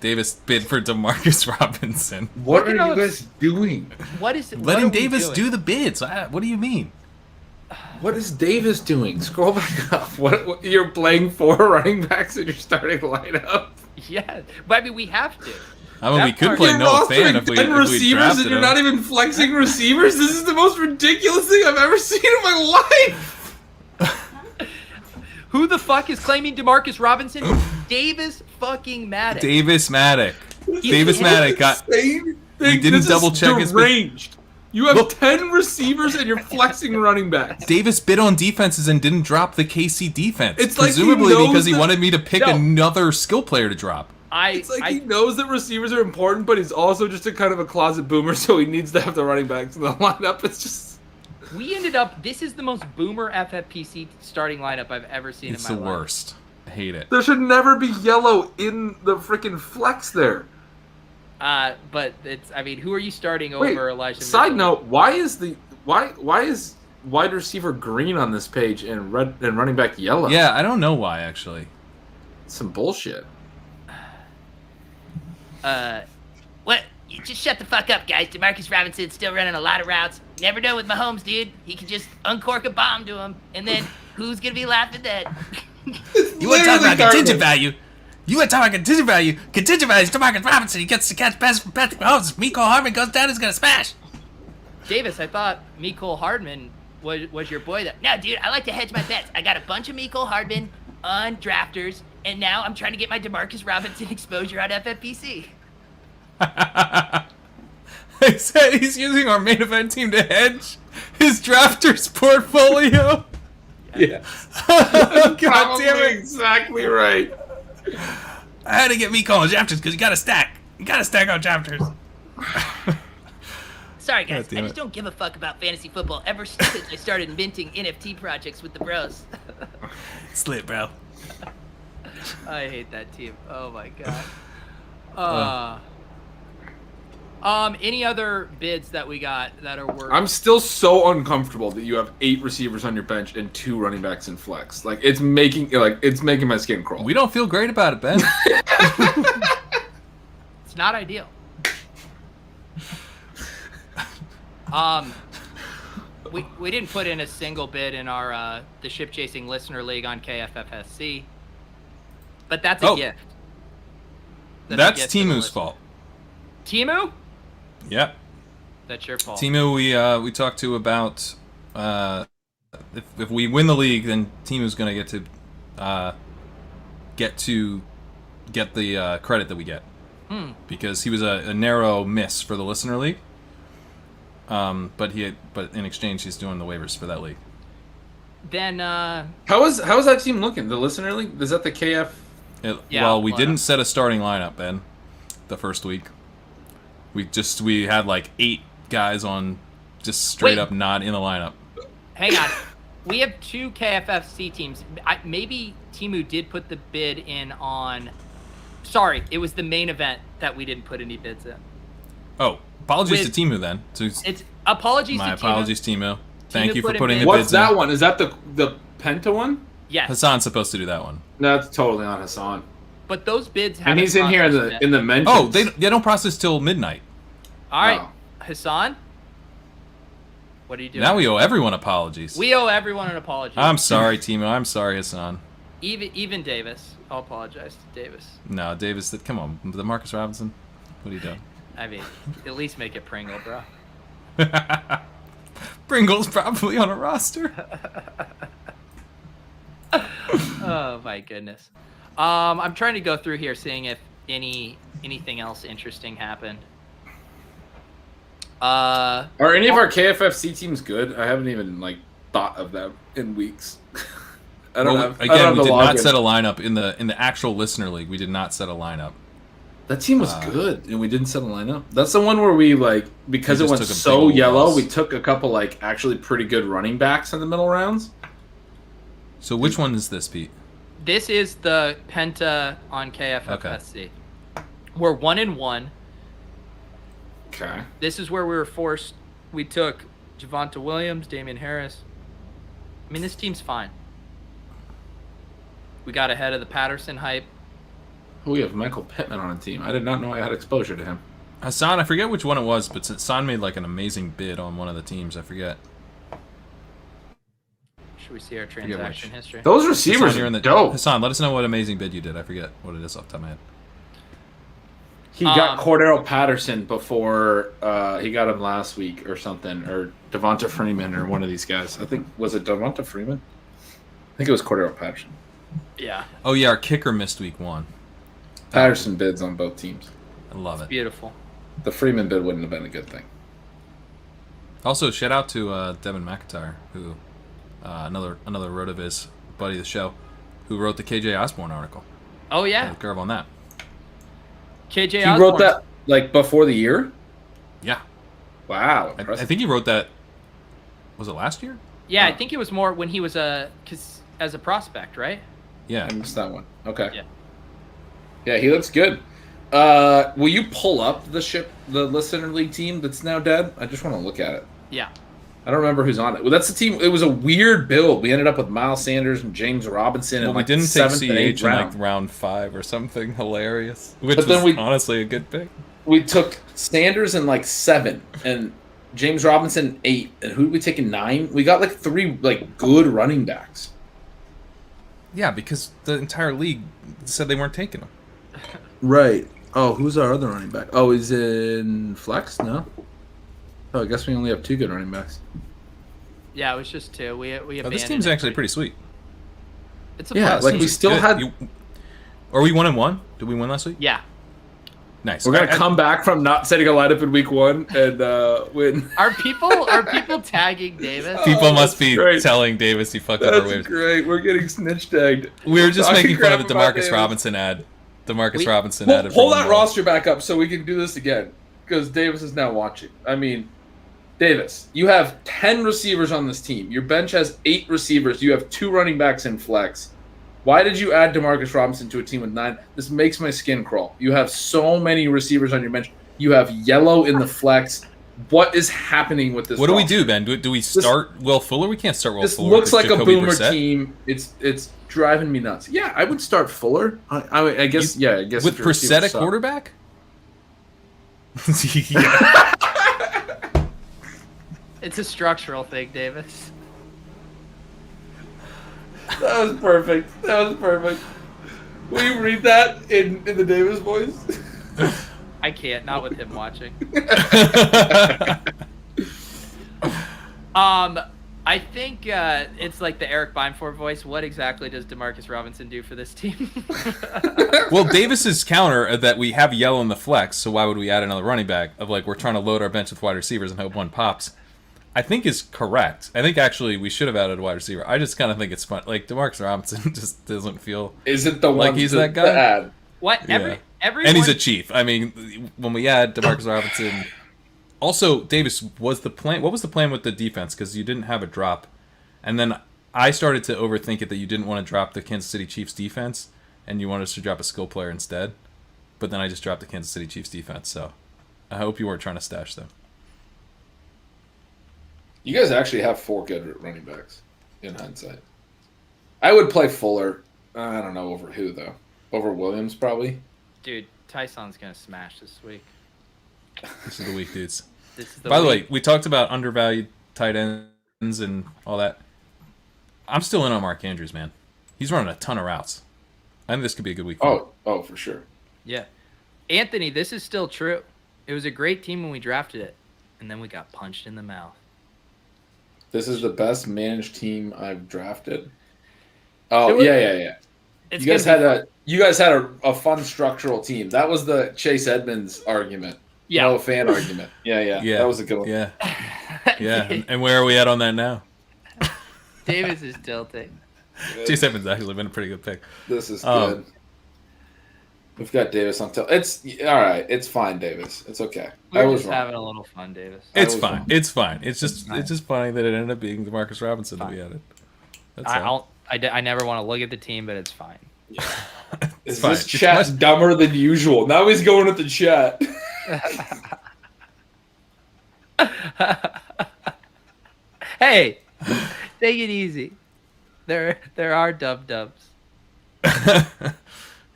Davis bid for Demarcus Robinson. What are you guys doing? What is it? Letting Davis do the bids. What do you mean? What is Davis doing? Scroll back up. What you're playing 4 running backs in your starting lineup? Yeah, but I mean we have to. I mean, we could part- play You're no fan rostering if we 10 receivers drafted and you're him. not even flexing receivers. This is the most ridiculous thing I've ever seen in my life. Who the fuck is claiming Demarcus Robinson? Davis fucking Maddox. Davis Maddock. Davis Maddock got. We didn't double check his bid. deranged. You have 10 receivers and you're flexing running backs. Davis bid on defenses and didn't drop the KC defense. It's like he presumably knows because he that- wanted me to pick No. another skill player to drop. It's like he knows that receivers are important, but he's also just a kind of a closet boomer, so he needs to have the running backs in the lineup. It's just... We ended up. This is the most boomer FFPC starting lineup I've ever seen It's in the my life. worst. I hate it. There should never be yellow in the freaking flex there. But it's. I mean, who are you starting over Elijah? Side Mitchell? note: why is wide receiver green on this page and running back yellow? Yeah, I don't know why actually. Some bullshit. What? You just shut the fuck up, guys. Demarcus Robinson's still running a lot of routes. Never know with Mahomes, dude. He can just uncork a bomb to him, and then who's gonna be laughing at that? You want to talk about contingent value? You want to talk about contingent value? Contingent value is Demarcus Robinson. He gets to catch pass from Patrick Mahomes. If Mecole Hardman goes down, he's gonna smash. Davis, I thought Mecole Hardman was your boy that? No, dude, I like to hedge my bets. I got a bunch of Mecole Hardman on drafters, and now I'm trying to get my DeMarcus Robinson exposure on FFPC. He said he's using our main event team to hedge his drafters portfolio. Yeah. God damn it. Exactly right. I had to get me calling drafters because you got to stack. You got to stack on drafters. Sorry, guys. God damn I just it. don't give a fuck about fantasy football ever since I started minting NFT projects with the bros. Slip, bro. I hate that team. Oh my god. Any other bids that we got that are worth? I'm still so uncomfortable that you have 8 receivers on your bench and 2 running backs in flex. Like it's making my skin crawl. We don't feel great about it, Ben. It's not ideal. We didn't put in a single bid in our the ship chasing listener league on KFFSC, but that's a gift. That's a gift to the Timu's listener. fault. Timu? Yep. That's your fault. Timu, we talked to about if we win the league, then Timu's gonna get the credit that we get because he was a narrow miss for the listener league. But in exchange he's doing the waivers for that league. Then How is that team looking? The listener league? Is that the KF? Well, we didn't set a starting lineup, Ben, the first week. We had like 8 guys on just straight up not in the lineup. hang on. We have 2 KFFC teams. Maybe Timu did put the bid in on. Sorry, it was the main event that we didn't put any bids in. Oh, apologies to Timu then. It's apologies my to apologies, Timu. Thank you for put in putting the bids. bids What's that in. one? Is that the Penta one? Yes, Hassan's supposed to do that one. No, that's totally on Hassan. but those bids haven't And he's in here processed yet. in the mentions. Oh, they don't process till midnight. All right, Wow. Hassan, what are you doing? Now we owe everyone apologies. We owe everyone an apology. I'm sorry, Timu. I'm sorry, Hassan. Even Davis. I'll apologize to Davis. No, Davis. Come on, the Marcus Robinson. What are you doing? I mean, at least make it Pringle, bro. Pringle's probably on a roster. Oh my goodness. I'm trying to go through here, seeing if anything else interesting happened. Are any of our KFFC teams good? I haven't even thought of them in weeks. I don't have. Again, I don't have we the did not login. set a lineup in the actual listener league. We did not set a lineup. That team was good, and we didn't set a lineup. That's the one where we because We it just went took a big so old yellow. loss. We took a couple actually pretty good running backs in the middle rounds. So which one is this, Pete? This is the Penta on KFFSC. We're 1-1. Okay. This is where we were forced. We took Javonte Williams, Damian Harris. I mean, this team's fine. We got ahead of the Patterson hype. We have Michael Pittman on a team. I did not know I had exposure to him. Hassan, I forget which one it was, but Hassan made an amazing bid on one of the teams. I forget. Should we see our which. transaction history? Those receivers Hassan, you're in are the dope. Hassan, let us know what amazing bid you did. I forget what it is off the top of my head. He got Cordarrelle Patterson before he got him last week or something, or Devonta Freeman or one of these guys. I think was it Devonta Freeman? I think it was Cordarrelle Patterson. Yeah, Oh yeah, our kicker missed week 1. Patterson bids on both teams. I love it. beautiful. The Freeman bid wouldn't have been a good thing. Also, shout out to Devin McIntyre, who another Rotoviz buddy of the show, who wrote the KJ Osborne article. Oh yeah, Curve on that. KJ He Osborne. wrote that before the year. Yeah, Wow, I impressive. think he wrote that. Was it last year? Yeah, I think it was more when he was as a prospect, right? Yeah. I missed that one. Okay. Yeah. Yeah, he looks good. Will you pull up the listener league team that's now dead? I just want to look at it. Yeah. I don't remember who's on it. Well, that's the team. It was a weird build. We ended up with Miles Sanders and James Robinson. Well, in we didn't take seventh and CH eighth in round. round 5 or something hilarious, which But then was we- honestly a good pick. We took Sanders in 7 and James Robinson 8. And who did we take in 9? We got 3 good running backs. Yeah, because the entire league said they weren't taking him. Right. Oh, who's our other running back? Oh, he's in flex? No. Oh, I guess we only have 2 good running backs. Yeah, it was just 2. We Oh, this abandoned team's it. actually pretty sweet. It's a Yeah, plus. like we still Good. had. Are we 1-1? Did we win last week? Yeah. Nice. We're gonna come back from not setting a lineup in week 1 and win. Are people tagging Davis? People must be great. telling Davis he fucked up our That's waivers. great. We're getting snitch tagged. We were just Talking making fun of crap the about Demarcus Davis. Robinson ad. Demarcus We- Robinson ad. Hold that roster back up so we can do this again because Davis is now watching. I mean, Davis, you have 10 receivers on this team. Your bench has 8 receivers. You have 2 running backs in flex. Why did you add Demarcus Robinson to a team with 9? This makes my skin crawl. You have so many receivers on your bench. You have yellow in the flex. What is happening with this? What do we roster? do, Ben? Do we start Will Fuller? We can't start Will This Fuller. looks with like a Jacoby boomer Brissett. team. It's driving me nuts. Yeah, I would start Fuller. I guess. I guess With if your receivers Brissett at suck. quarterback? It's a structural thing, Davis. That was perfect. Will you read that in the Davis voice? I can't, not with him watching. I think it's like the Eric Beinford voice. What exactly does Demarcus Robinson do for this team? Well, Davis's counter that we have yellow in the flex, so why would we add another running back? Of like we're trying to load our bench with wide receivers and hope one pops. I think is correct. I think actually we should have added a wide receiver. I just kind of think it's fun. Like Demarcus Robinson just doesn't feel Isn't the like one he's to, that guy. to add. What? Yeah. Everyone, And he's a chief. I mean, when we add Demarcus Robinson, also Davis was the plan. What was the plan with the defense? Because you didn't have a drop, and then I started to overthink it that you didn't want to drop the Kansas City Chiefs defense, and you wanted us to drop a skill player instead. But then I just dropped the Kansas City Chiefs defense. So I hope you weren't trying to stash them. You guys actually have 4 good running backs in hindsight. I would play Fuller. I don't know over who though. Over Williams probably. dude. Tyson's gonna smash this week. This is the week, dudes. This is the By the week. way, we talked about undervalued tight ends and all that. I'm still in on Mark Andrews, man. He's running a ton of routes. I think this could be a good week. For him. Oh, for sure. Yeah, Anthony, this is still true. It was a great team when we drafted it, and then we got punched in the mouth. This is the best managed team I've drafted. Oh, It was- yeah. It's You guys gonna had a fun structural team. That was the Chase Edmonds argument. Yeah. No fan argument. Yeah. Yeah, That was a good one. Yeah, yeah. And where are we at on that now? Davis is tilting. Chase Evans actually been a pretty good pick. This is Um, good. We've got Davis on top. It's all right. It's fine, Davis. It's okay. I We're was just wrong. having a little fun, Davis. It's was fine. wrong. It's fine. It's just fine. it's just funny that it ended up being Demarcus Robinson that we added. That's all. I never want to look at the team, but it's fine. Is fine. this It's chat much- dumber than usual? Now he's going at the chat. Hey, take it easy. There are dubs.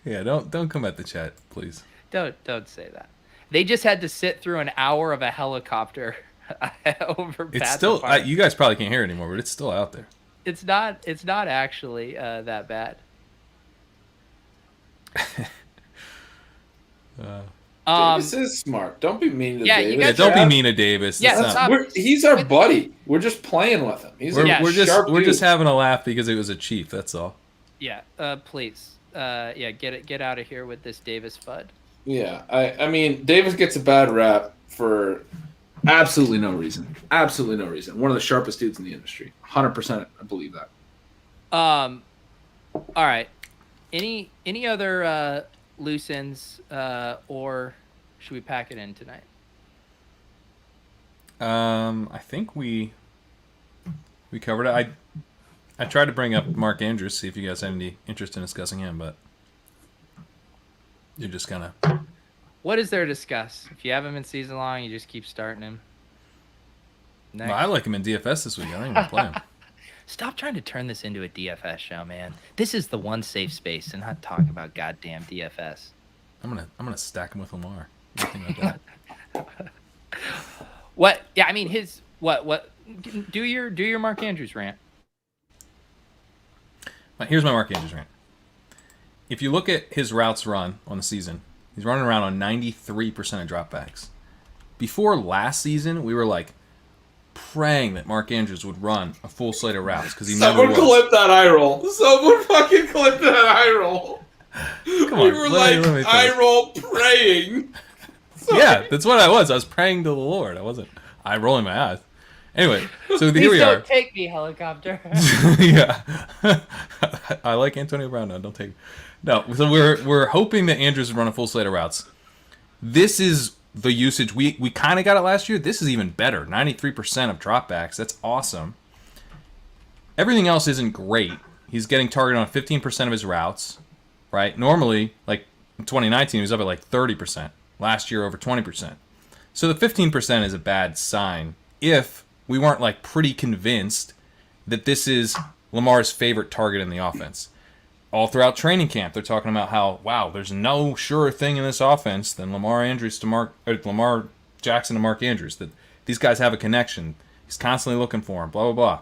Yeah, don't come at the chat, please. Don't say that. They just had to sit through an hour of a helicopter over. It's Pat's still apartment. you guys probably can't hear it anymore, but it's still out there. It's not actually that bad. Davis is smart. Don't be mean to Yeah, you Davis. Yeah, guys don't be are- mean to Davis. Yeah, It's not- stop. He's our buddy. We're just playing with him. He's we're, a Yeah, we're just sharp we're just dude. having a laugh because it was a chief. That's all. Yeah, please. Get out of here with this Davis FUD. Yeah, I mean, Davis gets a bad rap for absolutely no reason. Absolutely no reason. One of the sharpest dudes in the industry. 100%, I believe that. All right. Any other loose ends, or should we pack it in tonight? I think we covered it. I tried to bring up Mark Andrews, see if you guys had any interest in discussing him, but you're just gonna. What is there to discuss? If you have him in season long, you just keep starting him. Next. I like him in DFS this week. I don't even play him. Stop trying to turn this into a DFS show, man. This is the one safe space, and not talk about goddamn DFS. I'm gonna stack him with Lamar. What do you think about that? What? Yeah, I mean his what? Do your Mark Andrews rant. Here's my Mark Andrews rant. If you look at his routes run on the season, he's running around on 93% of dropbacks. Before last season, we were like, praying that Mark Andrews would run a full slate of routes because he never Someone was. clip that eye roll. Someone fucking clip that eye roll. Come We on, were let me like finish. eye roll praying. Yeah, that's what I was. I was praying to the Lord. I wasn't eye rolling my eyes. Anyway, so here Please we don't are. take me, helicopter. Yeah, I like Antonio Brown now. Don't take. No, so we're hoping that Andrews would run a full slate of routes. This is the usage we kind of got it last year. This is even better. 93% of dropbacks. That's awesome. Everything else isn't great. He's getting targeted on 15% of his routes, right? Normally, like in 2019, he was up at like 30%. Last year, over 20%. So the 15% is a bad sign if we weren't like pretty convinced that this is Lamar's favorite target in the offense. All throughout training camp, they're talking about how, wow, there's no surer thing in this offense than Lamar Jackson to Mark Andrews. That these guys have a connection. He's constantly looking for him. Blah blah blah.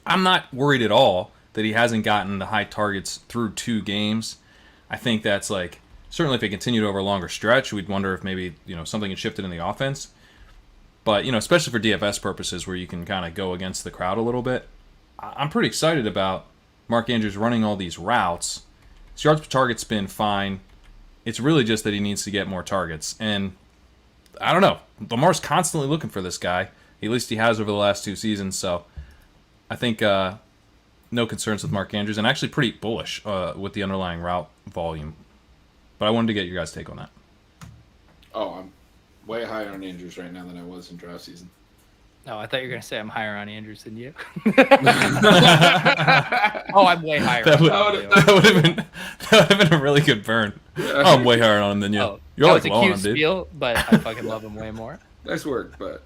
I'm not worried at all that he hasn't gotten the high targets through 2 games. I think that's like certainly if it continued over a longer stretch, we'd wonder if maybe something had shifted in the offense. But especially for DFS purposes, where you can kind of go against the crowd a little bit, I'm pretty excited about Mark Andrews running all these routes. His yards per target's been fine. It's really just that he needs to get more targets. And I don't know. Lamar's constantly looking for this guy. At least he has over the last 2 seasons. So I think no concerns with Mark Andrews. And actually pretty bullish with the underlying route volume. But I wanted to get your guys' take on that. Oh, I'm way higher on Andrews right now than I was in draft season. No, I thought you were going to say I'm higher on Andrews than you. Oh, I'm way higher on you. That would have been a really good burn. Oh, I'm way higher on him than you. Oh, You're that like was low a on cute him, dude. spiel, but I fucking love him way more. Nice work, but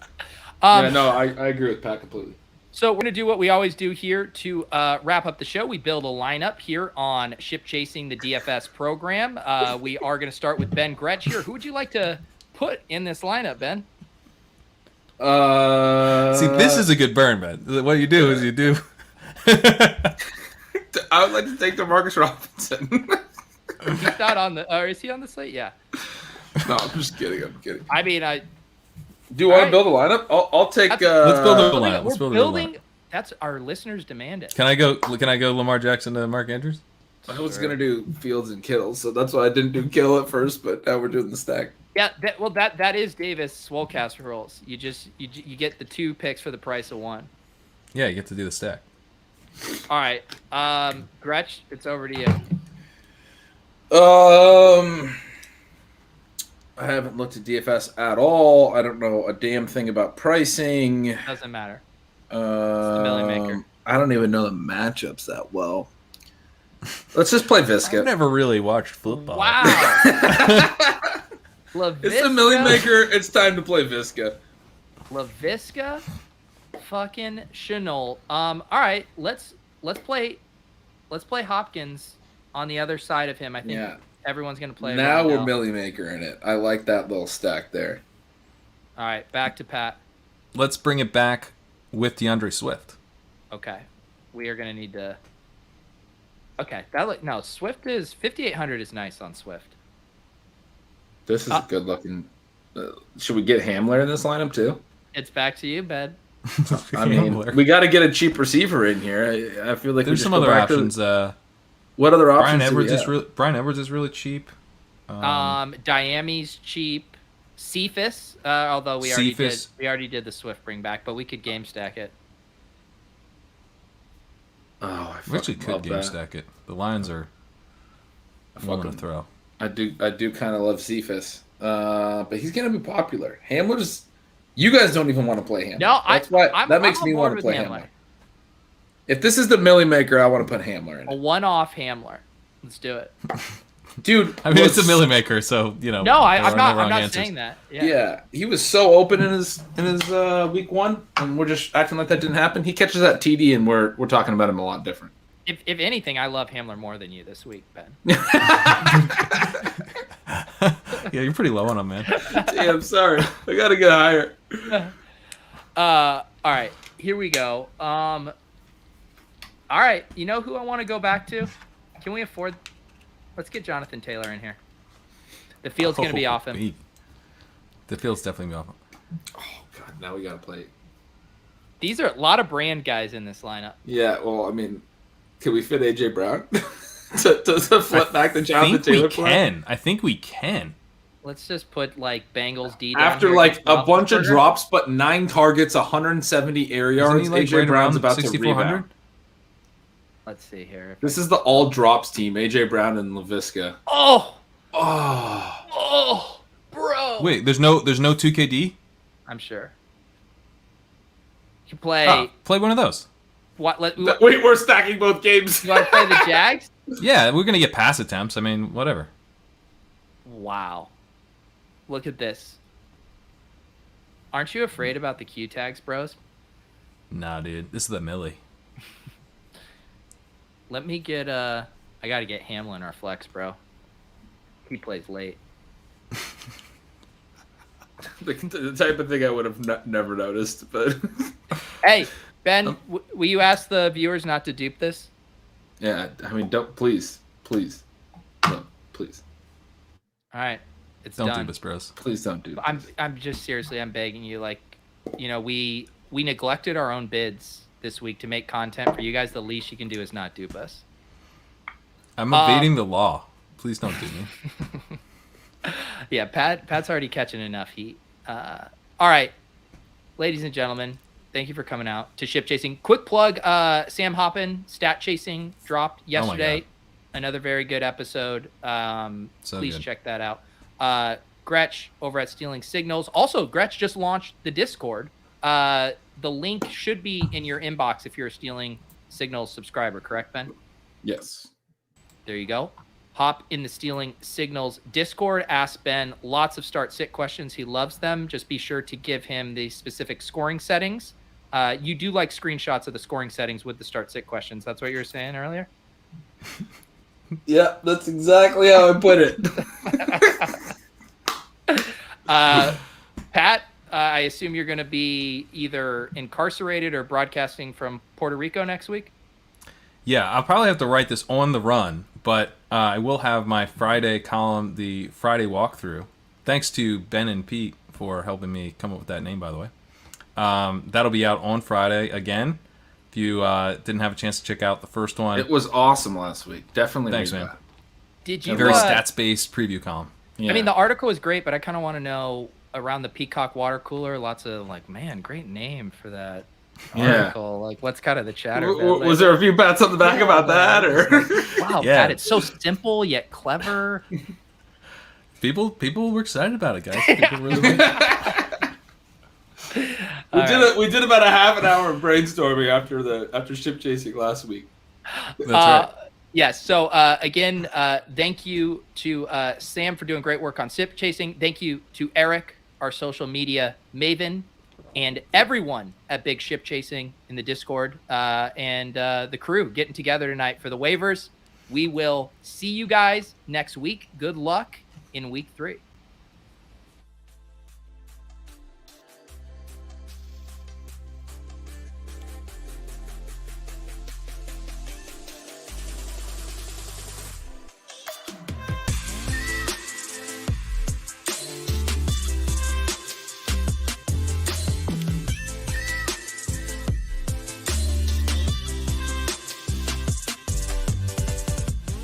Um, yeah, no, I agree with Pat completely. So we're going to do what we always do here to wrap up the show. We build a lineup here on Ship Chasing the DFS program. We are going to start with Ben Gretsch here. Who would you like to put in this lineup, Ben? See, this is a good burn, man. What you do is you do. I would like to take DeMarcus Robinson. He's not on the. Or is he on the slate? Yeah. No, I'm just kidding. I'm kidding. I mean, Do you want to Alright. build a lineup? I'll take. Let's build a we're lineup. Let's build a building. lineup. That's our listeners demand it. Can I go Lamar Jackson to Mark Andrews? I was gonna do Fields and Kittle, so that's why I didn't do Kittle at first. But now we're doing the stack. Yeah. That is Davis Swolecast rules. You get the 2 picks for the price of 1. Yeah, you get to do the stack. All right. Gretsch, it's over to you. I haven't looked at DFS at all. I don't know a damn thing about pricing. Doesn't matter. the Millie Maker. I don't even know the matchups that well. Let's just play Visca. I've never really watched football. Wow. It's the Millie Maker. It's time to play Visca. LaVisca, fucking Chenault. All right, let's play Hopkins on the other side of him. I think everyone's gonna play. Now we're Millie Maker in it. I like that little stack there. All right, back to Pat. Let's bring it back with DeAndre Swift. Okay, we are gonna need to. Okay, Swift is 5,800 is nice on Swift. This is a good looking. Should we get Hamler in this lineup too? It's back to you, Ben. I mean, we got to get a cheap receiver in here. I feel like there's some other options. What other options? Brian Edwards is really cheap. Diami's cheap. Cephas, although we already did the Swift bring back, but we could game stack it. Oh, we actually could game stack it. The Lions are willing to throw. I do kind of love Cephas, but he's gonna be popular. Hamler's. You guys don't even want to play Hamler. No, that's why that makes me want to play Hamler. If this is the Millie Maker, I want to put Hamler in it. A one-off Hamler. Let's do it, dude. I mean, it's a Millie Maker, so you know. No, I'm not saying that. Yeah, he was so open in his week 1, and we're just acting like that didn't happen. He catches that TD, and we're talking about him a lot different. If anything, I love Hamler more than you this week, Ben. Yeah, you're pretty low on him, man. Damn, sorry. I gotta get higher. All right, here we go. All right, you know who I want to go back to? Can we afford? Let's get Jonathan Taylor in here. The field's gonna be off him. The field's definitely off him. Oh god, now we gotta play These are a lot of brand guys in this lineup. Yeah, well, I mean, can we fit AJ Brown to flip back the Jonathan Taylor play? I think we can. Let's just put like Bengals D down After here like against a bunch of Roethlisberger. drops, but 9 targets, 170 air Isn't yards, he like AJ right Brown's around about to 6,400? rebound. Let's see here. This is the all drops team, AJ Brown and LaVisca. Oh, Oh, bro. Wait, there's no 2KD? I'm sure. You play Play one of those. what? wait, we're stacking both games. You want to play the Jags? Yeah, we're gonna get pass attempts. I mean, whatever. Wow. Look at this. Aren't you afraid about the Q tags, bros? Nah, dude, this is the Millie. Let me get I gotta get Hamlin our flex, bro. He plays late. The type of thing I would have never noticed, but Hey, Ben, will you ask the viewers not to dupe this? yeah, I mean, don't please, no, please, All right, it's Don't done. do this, bros. please don't do. I'm just seriously, I'm begging you. Like, you know, we neglected our own bids this week to make content for you guys. The least you can do is not dupe us. I'm evading the law. Please don't do me. Yeah, Pat's already catching enough heat. All right, ladies and gentlemen, thank you for coming out to Ship Chasing. Quick plug, Sam Hoppin, Stat Chasing dropped yesterday. God. Another very good episode. So Please good. check that out. Gretch over at Stealing Signals. Also, Gretch just launched the Discord. The link should be in your inbox if you're a Stealing Signals subscriber, correct, Ben? Yes. There you go. Hop in the Stealing Signals Discord. Ask Ben lots of start-sit questions. He loves them. Just be sure to give him the specific scoring settings. You do like screenshots of the scoring settings with the start-sit questions. That's what you were saying earlier? Yeah, that's exactly how I put it. Pat, I assume you're going to be either incarcerated or broadcasting from Puerto Rico next week? Yeah, I'll probably have to write this on the run, but I will have my Friday column, the Friday walkthrough. Thanks to Ben and Pete for helping me come up with that name, by the way. That'll be out on Friday again. If you didn't have a chance to check out the first one, It was awesome last week. Definitely. Thanks, read man. that. Did you? very stats-based preview column. Yeah. I mean, the article is great, but I kind of want to know around the Peacock water cooler. Lots of like, man, great name for that article. Like, what's kind of the chatter? Ben? Was there a few bats on the back about that, or? Wow, Yeah. Pat, it's so simple yet clever. People were excited about it, guys. People really We did about a half an hour of brainstorming after ship chasing last week. That's right. Yes. So again, thank you to Sam for doing great work on Sip Chasing. Thank you to Eric, our social media maven, and everyone at Big Ship Chasing in the Discord and the crew getting together tonight for the waivers. We will see you guys next week. Good luck in week 3.